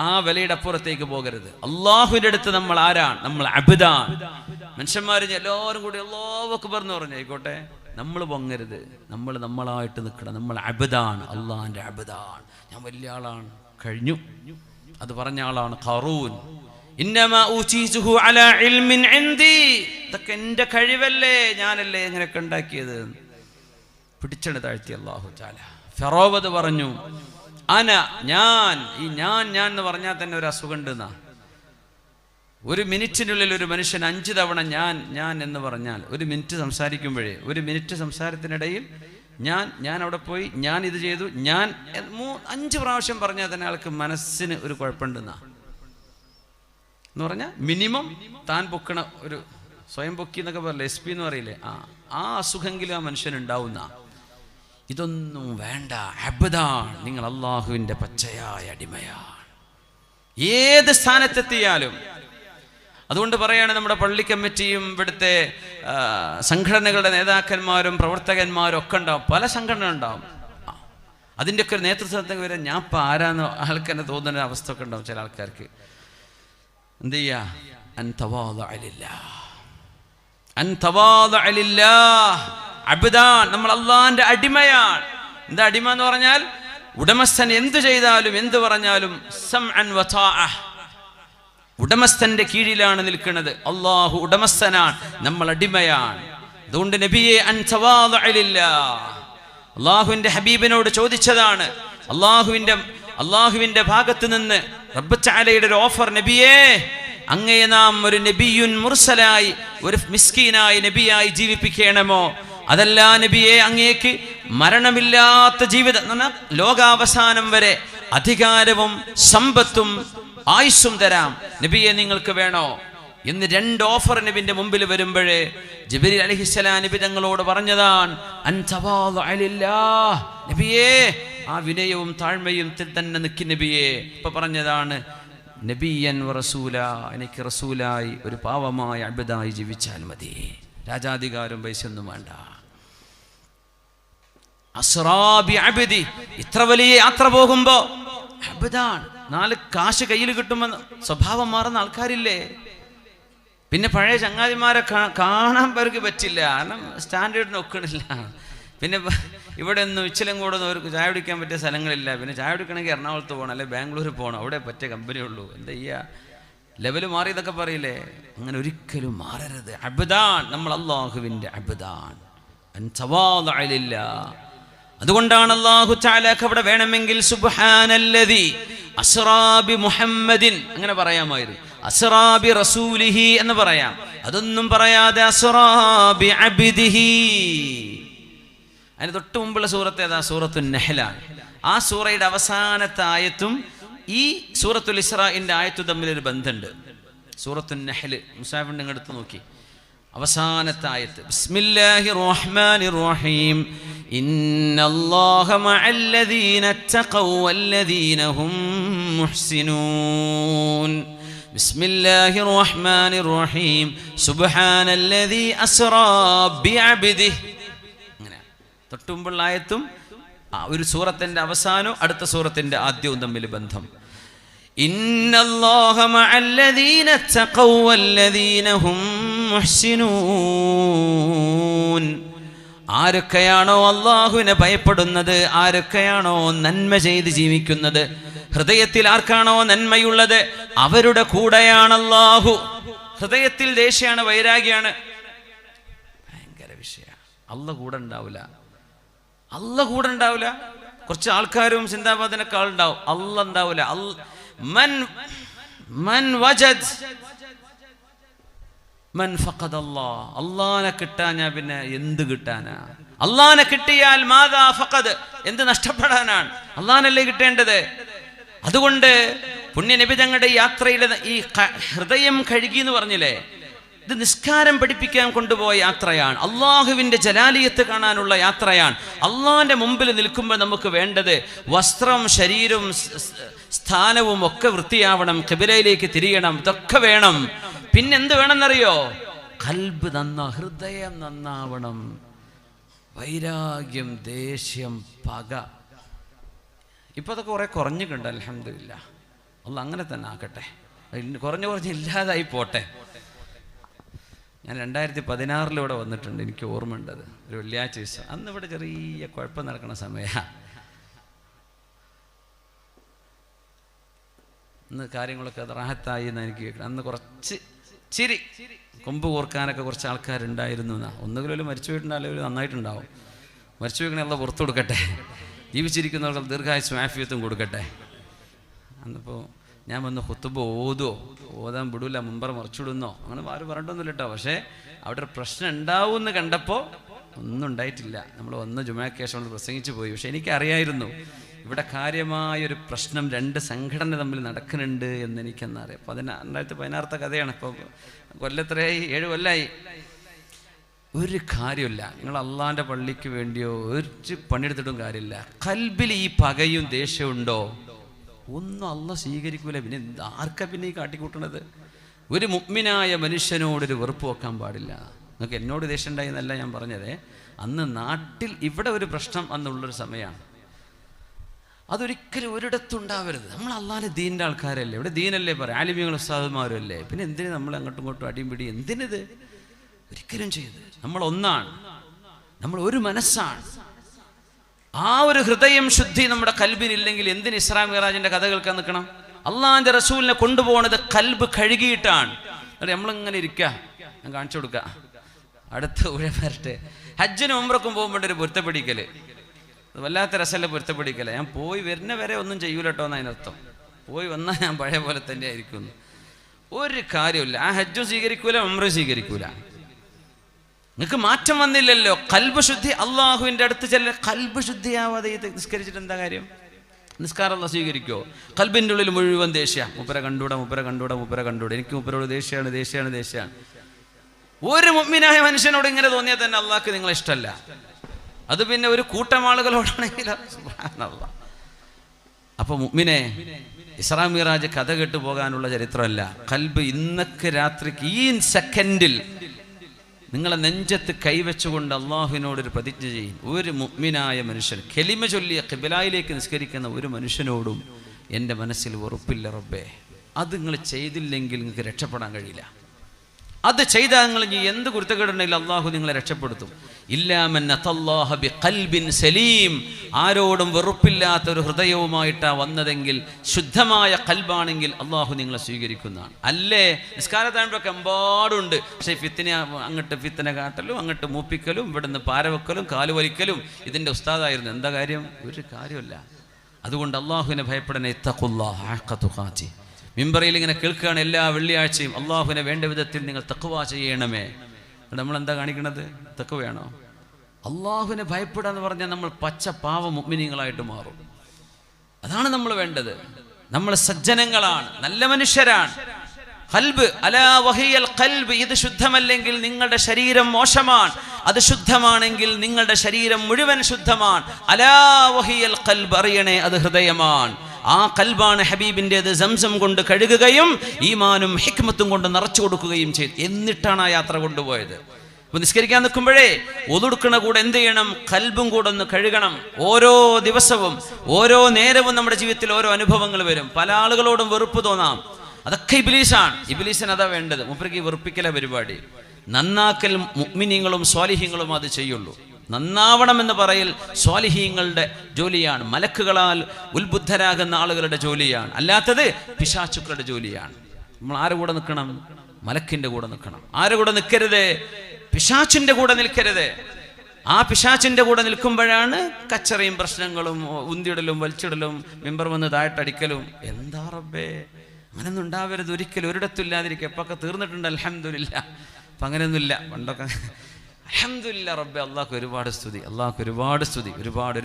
ആ വിലയുടെ അപ്പുറത്തേക്ക് പോകരുത്. അള്ളാഹുവിൻ്റെ അടുത്ത് നമ്മൾ ആരാണ്? നമ്മൾ അബ്ദാണ്. മനുഷ്യന്മാർ എല്ലാവരും കൂടി അല്ലാഹു അക്ബർ എന്ന് പറഞ്ഞു ആയിക്കോട്ടെ, നമ്മൾ പൊങ്ങരുത്. നമ്മൾ നമ്മളായിട്ട് നിൽക്കണം. നമ്മൾ അബ്ദാണ്, അള്ളാഹിൻ്റെ അബ്ദാണ്. ഞാൻ വലിയ ആളാണ്, കഴിഞ്ഞു. അത് പറഞ്ഞ ആളാണ് ഖാറൂൻ. ഇന്നമാ ഊതീതുഹു അലാ ഇൽമിൻ ഇൻദി, ഇതൊക്കെ എൻ്റെ കഴിവല്ലേ, ഞാനല്ലേ ഇങ്ങനെയൊക്കെ ഉണ്ടാക്കിയത്. പിടിച്ചെടു താഴ്ത്തി അല്ലാഹു തആല. ഫറോവത് പറഞ്ഞു അന, ഞാൻ. ഈ ഞാൻ എന്ന് പറഞ്ഞാൽ തന്നെ ഒരു അസുഖം ഉണ്ടെന്നാ. ഒരു മിനിറ്റിനുള്ളിൽ ഒരു മനുഷ്യൻ 5 തവണ ഞാൻ എന്ന് പറഞ്ഞാൽ, ഒരു മിനിറ്റ് സംസാരിക്കുമ്പോഴേ, ഒരു മിനിറ്റ് സംസാരത്തിനിടയിൽ ഞാൻ അവിടെ പോയി, ഞാൻ ഇത് ചെയ്തു, ഞാൻ 5 പ്രാവശ്യം പറഞ്ഞാൽ തന്നെ ആൾക്ക് മനസ്സിന് ഒരു കുഴപ്പമുണ്ടെന്നാ. എന്ന് പറഞ്ഞാൽ മിനിമം താൻ പൊക്കണ ഒരു സ്വയം പൊക്കി എന്നൊക്കെ പറയില്ലേ, SP എന്ന് പറയില്ലേ, ആ അസുഖമെങ്കിലും ആ മനുഷ്യനുണ്ടാവുന്ന. ഇതൊന്നും വേണ്ട. അബ്ദാണ്, നിങ്ങൾ അള്ളാഹുവിൻ്റെ പച്ചയായ അടിമയാണ് ഏത് സ്ഥാനത്തെത്തിയാലും. അതുകൊണ്ട് പറയാണ് നമ്മുടെ പള്ളി കമ്മിറ്റിയും ഇവിടുത്തെ സംഘടനകളുടെ നേതാക്കന്മാരും പ്രവർത്തകന്മാരും ഒക്കെ ഉണ്ടാവും. പല സംഘടന ഉണ്ടാവും. അതിൻ്റെയൊക്കെ ഒരു നേതൃത്വത്തിൽ വരെ ഞാൻ ഇപ്പം ആരാന്ന് ആൾക്കെന്നെ തോന്നുന്ന അവസ്ഥ ഒക്കെ ഉണ്ടാവും. ചില ആൾക്കാർക്ക് എന്ത് ചെയ്യാ? അബ്ദാൻ, നമ്മൾ അള്ളാഹിന്റെ അടിമയാണ്. എന്താ അടിമ എന്ന് പറഞ്ഞാൽ? ഉടമസ്ഥൻ എന്തു ചെയ്താലും എന്തു പറഞ്ഞാലും സമഅൻ വതാഅ, ഉടമസ്ഥന്റെ കീഴിലാണ് നിൽക്കുന്നത്. അള്ളാഹു ഉടമസ്ഥനാണ്, നമ്മൾ അടിമയാണ്. അതുകൊണ്ട് നബിയെ അള്ളാഹുവിന്റെ ഹബീബിനോട് ചോദിച്ചതാണ്. അള്ളാഹുവിന്റെ ഭാഗത്ത് നിന്ന് റബ്ബ് തആലയുടെ ഒരു ഓഫർ, നബിയേ അങ്ങയെ നാം ഒരു നബിയുൻ മുർസലായി, ഒരു മിസ്കീനായി നബിയായി ജീവിപ്പിക്കണമോ? അതല്ല നബിയെ അങ്ങേക്ക് മരണമില്ലാത്ത ജീവിതം, ലോകാവസാനം വരെ അധികാരവും സമ്പത്തും ആയുസ്സും തരാം, നബിയെ നിങ്ങൾക്ക് വേണോ എന്ന് 2 ഓഫർ നബിന്റെ മുമ്പിൽ വരുമ്പോഴേ ജിബ്രീൽ അലൈഹിസ്സലാം നബി തങ്ങളോട് പറഞ്ഞതാണ് നബിയേ, ആ വിനയവും താഴ്മയും തന്നെ നിൽക്കി നബിയെ. ഇപ്പൊ പറഞ്ഞതാണ് നബിയൻ റസൂല, എനിക്ക് റസൂലായി ഒരു പാവമായ അബ്ദായി ജീവിച്ചാൽ മതി, രാജാധികാരം പൈസയൊന്നും വേണ്ട. അസ്റാബി അബ്ദി, ഇത്ര വലിയ യാത്ര പോകുമ്പോ അബ്ദാണ്. 4 കാശ് കയ്യിൽ കിട്ടുമ്പോൾ സ്വഭാവം മാറുന്ന ആൾക്കാരില്ലേ? പിന്നെ പഴയ ചങ്ങാതിമാരെ കാണാൻ പേർക്ക് പറ്റില്ല, കാരണം സ്റ്റാൻഡേർഡിന് ഒക്കണില്ല. പിന്നെ ഇവിടെ ഒന്നും ഇച്ചിലും കൂടെ അവർക്ക് ചായ കുടിക്കാൻ പറ്റിയ സ്ഥലങ്ങളില്ല. പിന്നെ ചായ കുടിക്കണമെങ്കിൽ എറണാകുളത്ത് പോകണം, അല്ലെങ്കിൽ ബാംഗ്ലൂർ പോകണം, അവിടെ പറ്റിയ കമ്പനിയുള്ളൂ. എന്താ ചെയ്യുക? ലെവല് മാറിയതൊക്കെ പറയില്ലേ? അങ്ങനെ ഒരിക്കലും മാറരുത്. അബ്ദാൻ, നമ്മൾ അള്ളാഹുവിൻ്റെ അബ്ദാൻ. അതുകൊണ്ടാണ് അല്ലാഹു തആലക്ക് അവിടെ വേണമെങ്കിൽ സുബ്ഹാനല്ലദി അസ്റാ ബി മുഹമ്മദിൻ അങ്ങനെ പറയാമായിരുന്നു, അസ്റാ ബി റസൂലിഹി എന്ന് പറയാം. അതൊന്നും പറയാതെ അസ്റാ ബി അബ്ദിഹി. അതിന് തൊട്ട് മുമ്പുള്ള സൂറത്ത് ഏതാ? സൂറത്തുൻ നഹ്ലാണ്. ആ സൂറയുടെ അവസാനത്തെ ആയത്തും ഈ സൂറത്തുൽ ഇസ്രാഇന്റെ ആയത്തും തമ്മിലൊരു ബന്ധമുണ്ട്. സൂറത്തുൻ നഹ്ല് മുസാഫിന്റെ എടുത്ത് നോക്കി, അവസാനത്തെ ആയത്ത് ബിസ്മില്ലാഹിർ റഹ്മാനിർ റഹീം ഇന്നല്ലാഹ മഅല്ലദീന തഖൗ വല്ലദീന ഹും മുഹ്സിനൂൻ. ബിസ്മില്ലാഹിർ റഹ്മാനിർ റഹീം. സുബ്ഹാനല്ലദീ അസ്റാ ബിഅബ്ദിഹി. അങ്ങനെ തൊട്ടുമുമ്പുള്ള ആയത്തും ഒരു സൂറത്തിന്റെ അവസാനവും അടുത്ത സൂറത്തിന്റെ ആദ്യവും തമ്മിൽ ബന്ധം. ഇന്നല്ലാഹ മഅല്ലദീന തഖൗ വല്ലദീന ഹും മുഹ്സിനൂൻ. ആരൊക്കെയാണോ അല്ലാഹുവിനെ ഭയപ്പെടുന്നത്, ആരൊക്കെയാണോ നന്മ ചെയ്ത് ജീവിക്കുന്നത്, ഹൃദയത്തിൽ ആർക്കാണോ നന്മയുള്ളത് അവരുടെ കൂടെയാണ് അല്ലാഹു. ഹൃദയത്തിൽ ദേഷ്യാണ്, വൈരാഗ്യാണ്, ഭയങ്കര വിഷയമാണ്. അല്ലാഹു കൂടെ ഉണ്ടാവില്ല. അല്ലാഹു കൂടെ ഉണ്ടാവില്ല. കുറച്ച് ആൾക്കാരും സിന്ദാബാദിനൊക്കെ ആളുണ്ടാവും, അല്ലാഹു ഉണ്ടാവില്ല. മൻ വജദ് മൻ ഫഖദ അല്ലാഹ്. അല്ലാഹനെ കിട്ടാഞ്ഞാ പിന്നെ എന്ത് കിട്ടാനാ? അല്ലാഹനെ കിട്ടിയാൽ മാദാ ഫഖദ്, എന്ത് നഷ്ടപ്പെടാനാണ്? അല്ലാഹനല്ലേ കിട്ടേണ്ടത്. അതുകൊണ്ട് പുണ്യ നബി തങ്ങളുടെ യാത്രയിലെ ഈ ഹൃദയം കഴുകി എന്ന് പറഞ്ഞില്ലേ, ഇത് നിസ്കാരം പഠിപ്പിക്കാൻ കൊണ്ടുപോയ യാത്രയാണ്. അള്ളാഹുവിൻ്റെ ജലാലിയത്ത് കാണാനുള്ള യാത്രയാണ്. അള്ളാഹിൻ്റെ മുമ്പിൽ നിൽക്കുമ്പോൾ നമുക്ക് വേണ്ടത് വസ്ത്രം, ശരീരവും സ്ഥാനവും ഒക്കെ വൃത്തിയാവണം, ഖിബലയിലേക്ക് തിരിയണം, ഇതൊക്കെ വേണം. പിന്നെന്ത് വേണമെന്നറിയോ? ഖൽബ് ഹൃദയം നന്നാവണം. വൈരാഗ്യം, ദേഷ്യം, പക, ഇപ്പോൾ അതൊക്കെ കുറേ കുറഞ്ഞിട്ടുണ്ട് അൽഹംദുലില്ലാഹ്. അല്ലാഹ് അങ്ങനെ തന്നെ ആക്കട്ടെ. കുറഞ്ഞ് ഇല്ലാതായി പോട്ടെ. ഞാൻ 2016 ഇവിടെ വന്നിട്ടുണ്ട്, എനിക്ക് ഓർമ്മയുണ്ടത്. ഒരു വെള്ളിയാഴ്ച ദിവസം, അന്ന് ഇവിടെ ചെറിയ കുഴപ്പം നടക്കുന്ന സമയമാണ്. അന്ന് കാര്യങ്ങളൊക്കെ റാഹത്തായി എന്ന് എനിക്ക് കേൾക്കണം. അന്ന് കുറച്ച് ചിരി കൊമ്പ് കോർക്കാനൊക്കെ കുറച്ച് ആൾക്കാരുണ്ടായിരുന്നു എന്നാ. ഒന്നുകിലും മരിച്ചു പോയിട്ടുണ്ടാവില്ല, നന്നായിട്ടുണ്ടാവും. മരിച്ചു പോയിക്കണേ അല്ലാഹ് പുറത്തു കൊടുക്കട്ടെ, ജീവിച്ചിരിക്കുന്നവർക്ക് ദീർഘായുസ്സും ആഫിയത്തും കൊടുക്കട്ടെ. അന്നിപ്പോൾ ഞാൻ വന്ന് ഖുതുബ ഓതാൻ വിടൂല, മുമ്പർ മറിച്ചിടുന്നോ അങ്ങനെ ആരും പറഞ്ഞിട്ടൊന്നുമില്ല കേട്ടോ. പക്ഷേ അവിടെ ഒരു പ്രശ്നം ഉണ്ടാവുമെന്ന് കണ്ടപ്പോൾ ഒന്നും ഉണ്ടായിട്ടില്ല. നമ്മൾ വന്ന് ജുമാക്ക് ശേഷം നമ്മൾ പ്രസംഗിച്ചു പോയി. പക്ഷെ എനിക്കറിയായിരുന്നു ഇവിടെ കാര്യമായൊരു പ്രശ്നം, രണ്ട് സംഘടന തമ്മിൽ നടക്കുന്നുണ്ട് എന്ന് എനിക്കെന്നറിയാം. 2016 കഥയാണ്. ഇപ്പോൾ കൊല്ലത്രയായി, 7 കൊല്ലമായി. ഒരു കാര്യമില്ല. നിങ്ങൾ അള്ളാൻ്റെ പള്ളിക്ക് വേണ്ടിയോ ഒരു പണിയെടുത്തിട്ടും കാര്യമില്ല. ഖൽബിൽ ഈ പകയും ദേഷ്യവും ഉണ്ടോ, ഒന്നും അള്ളാഹ് സ്വീകരിക്കൂല. പിന്നെ ആർക്കാ പിന്നെ ഈ കാട്ടിക്കൂട്ടണത്? ഒരു മുഅ്മിനായ മനുഷ്യനോടൊരു വെറുപ്പ് വെക്കാൻ പാടില്ല. നിങ്ങൾക്ക് എന്നോട് ദേഷ്യം ഉണ്ടായി എന്നല്ല ഞാൻ പറഞ്ഞതേ. അന്ന് നാട്ടിൽ ഇവിടെ ഒരു പ്രശ്നം അന്നുള്ളൊരു സമയമാണ്. അതൊരിക്കലും ഒരിടത്തുണ്ടാവരുത്. നമ്മൾ അള്ളാഹിൻ്റെ ദീനിൻ്റെ ആൾക്കാരല്ലേ, ഇവിടെ ദീനല്ലേ പറയാം, ആലിമീങ്ങളും ഉസ്താദുമാരും അല്ലേ. പിന്നെ എന്തിന് നമ്മൾ അങ്ങോട്ടും ഇങ്ങോട്ടും അടിയും പിടി? എന്തിനിത്? ഒരിക്കലും ചെയ്ത് നമ്മൾ ഒന്നാണ്, നമ്മൾ ഒരു മനസ്സാണ്. ആ ഒരു ഹൃദയം ശുദ്ധി നമ്മുടെ കൽബിനില്ലെങ്കിൽ എന്തിന് ഇസ്രാ മിഅ്റാജിന്റെ കഥ കേൾക്കാൻ നിൽക്കണം? അള്ളാഹിന്റെ റസൂലിനെ കൊണ്ടുപോകുന്നത് കൽബ് കഴുകിയിട്ടാണ്. നമ്മളിങ്ങനെ ഇരിക്കുക, ഞാൻ കാണിച്ചു കൊടുക്കുക, അടുത്ത ഊഴം വരട്ടെ. ഹജ്ജിനും ഉംറക്കും പോകുമ്പോൾ ഒരു പൊരുത്തപ്പെടിക്കല്, വല്ലാത്ത രസമല്ല പൊരുത്തപ്പെടിക്കല. ഞാൻ പോയി വരുന്ന വരെ ഒന്നും ചെയ്യൂല കേട്ടോ എന്നതിനർത്ഥം. പോയി വന്നാൽ ഞാൻ പഴയ പോലെ തന്നെ ആയിരിക്കുന്നു. ഒരു കാര്യമില്ല. ആ ഹജ്ജും സ്വീകരിക്കൂല, ഉംറയും സ്വീകരിക്കൂല. നിങ്ങൾക്ക് മാറ്റം വന്നില്ലല്ലോ. കൽബ് ശുദ്ധി, അള്ളാഹുവിൻ്റെ അടുത്ത് ചെല്ല. കൽബ് ശുദ്ധിയാവാതെ നിസ്കരിച്ചിട്ട് എന്താ കാര്യം? നിസ്കാരം അള്ളാഹ് സ്വീകരിക്കുമോ? കൽബിൻ്റെ ഉള്ളിൽ മുഴുവൻ ദേഷ്യ, മുപ്പര കണ്ടൂടാ, എനിക്ക് മുപ്പരോട് ദേഷ്യമാണ്. ഒരു മുഅ്മിനായ മനുഷ്യനോട് ഇങ്ങനെ തോന്നിയാൽ തന്നെ അള്ളാഹ്ക്ക് നിങ്ങളെ ഇഷ്ടമല്ല. അത് പിന്നെ ഒരു കൂട്ടം ആളുകളോടാണെങ്കിൽ സുബ്ഹാനല്ലാഹ്. അപ്പോൾ മുഅ്മിനെ, ഇസ്രാ മിഅ്റാജ് കഥ കേട്ടു പോകാനുള്ള ചരിത്രമല്ല. കൽബ് ഇന്നൊക്കെ രാത്രിക്ക് ഈ സെക്കൻഡിൽ നിങ്ങളെ നെഞ്ചത്ത് കൈവച്ചുകൊണ്ട് അള്ളാഹുവിനോടൊരു പ്രതിജ്ഞ ചെയ്യും. ഒരു മുഅ്മിനായ മനുഷ്യൻ കലിമ ചൊല്ലിയ ഖിബലയിലേക്ക് നിസ്കരിക്കുന്ന ഒരു മനുഷ്യനോടും എൻ്റെ മനസ്സിൽ വെറുപ്പില്ല റബ്ബേ. അത് നിങ്ങൾ ചെയ്തില്ലെങ്കിൽ നിങ്ങൾക്ക് രക്ഷപ്പെടാൻ കഴിയില്ല. അത് ചെയ്താൽ നിങ്ങൾ എന്ത് കുരുത്തക്കേടുണ്ടെങ്കിലും അള്ളാഹു നിങ്ങളെ രക്ഷപ്പെടുത്തും. ഇല്ലാ മൻ അത്തല്ലാഹ ബിഖൽബിൻ സലീം. ആരോടും വെറുപ്പില്ലാത്ത ഒരു ഹൃദയവുമായിട്ടാണ് വന്നതെങ്കിൽ, ശുദ്ധമായ കൽബാണെങ്കിൽ അള്ളാഹു നിങ്ങളെ സ്വീകരിക്കുന്നതാണ്. അല്ലേ നിസ്കാരത്താഴ്മൊക്കെ എമ്പാടുണ്ട്. പക്ഷേ അങ്ങോട്ട് ഫിത്തന കാട്ടലും, അങ്ങോട്ട് മൂപ്പിക്കലും, ഇവിടുന്ന് പാരവെക്കലും, കാലുവലിക്കലും ഇതിൻ്റെ ഉസ്താദായിരുന്നു. എന്താ കാര്യം? ഒരു കാര്യമില്ല. അതുകൊണ്ട് അള്ളാഹുവിനെ ഭയപ്പെടണേ. ഇത്തഖുല്ലാഹ ഹഖ്ക തുഖാതി. മിമ്പറിൽ ഇങ്ങനെ കേൾക്കുകയാണ് എല്ലാ വെള്ളിയാഴ്ചയും, അള്ളാഹുവിനെ വേണ്ട വിധത്തിൽ നിങ്ങൾ തഖ്വ ചെയ്യണമേ. നമ്മളെന്താ കാണിക്കണത്? തഖ്വയാണോ? അള്ളാഹുവിനെ ഭയപ്പെടുക എന്ന് പറഞ്ഞാൽ നമ്മൾ പച്ച പാവ മുഅ്മിനീങ്ങളായിട്ട് മാറും. അതാണ് നമ്മൾ വേണ്ടത്. നമ്മൾ സജ്ജനങ്ങളാണ്, നല്ല മനുഷ്യരാണ്. ഖൽബ് അലാ വഹിയൽ ഖൽബ്, ഇത് ശുദ്ധമല്ലെങ്കിൽ നിങ്ങളുടെ ശരീരം മോശമാണ്. അത് ശുദ്ധമാണെങ്കിൽ നിങ്ങളുടെ ശരീരം മുഴുവൻ ശുദ്ധമാണ്. അലാ വഹിയൽ ഖൽബ്, അറിയണേ അത് ഹൃദയമാണ്. ആ ഖൽബാണ് ഹബീബിൻ്റെത്. സംസം കൊണ്ട് കഴുകുകയും ഈമാനും ഹിക്മത്തും കൊണ്ട് നിറച്ചു കൊടുക്കുകയും ചെയ്തു. എന്നിട്ടാണ് ആ യാത്ര കൊണ്ടുപോയത്. അപ്പൊ നിസ്കരിക്കാൻ നിൽക്കുമ്പോഴേ ഒതുടുക്കണ കൂടെ എന്ത് ചെയ്യണം? ഖൽബും കൂടെ ഒന്ന് കഴുകണം. ഓരോ ദിവസവും ഓരോ നേരവും നമ്മുടെ ജീവിതത്തിൽ ഓരോ അനുഭവങ്ങൾ വരും. പല ആളുകളോടും വെറുപ്പ് തോന്നാം. അതൊക്കെ ഇബ്ലീസാണ്. ഇബ്ലീസിന് അതാ വേണ്ടത്. മൂപ്പർക്ക് വെറുപ്പിക്കല പരിപാടി. നന്നാക്കൽ മുഅ്മിനീങ്ങളും സ്വാലിഹീങ്ങളും അത് ചെയ്യുള്ളൂ. നന്നാവണമെന്ന് പറയൽ സ്വാലിഹീങ്ങളുടെ ജോലിയാണ്, മലക്കുകളാൽ ഉത്ബുദ്ധരാകുന്ന ആളുകളുടെ ജോലിയാണ്. അല്ലാത്തത് പിശാചുക്കളുടെ ജോലിയാണ്. നമ്മൾ ആരുടെ കൂടെ നിൽക്കണം? മലക്കിന്റെ കൂടെ നിൽക്കണം. ആരുടെ കൂടെ നിൽക്കരുത്? പിശാചിന്റെ കൂടെ നിൽക്കരുത്. ആ പിശാചിന്റെ കൂടെ നിൽക്കുമ്പോഴാണ് കച്ചറയും പ്രശ്നങ്ങളും ഉന്തിടലും വലിച്ചിടലും മിമ്പർ വന്ന് താഴട്ടടിക്കലും. എന്താ റബ്ബേ, അങ്ങനെയൊന്നും ഉണ്ടാവരുത് ഒരിക്കലും, ഒരിടത്തുമില്ലാതിരിക്കുക. എപ്പൊക്കെ തീർന്നിട്ടുണ്ട് അൽഹംദുലില്ലാ. അപ്പം അങ്ങനെയൊന്നുമില്ല. പണ്ടൊക്കെ അൽഹംദുലില്ലാ റബ്ബേ, അള്ളാഹ്ക്ക് ഒരുപാട് സ്തുതി, അള്ളാഹ്ക്ക് ഒരുപാട് സ്തുതി, ഒരുപാട്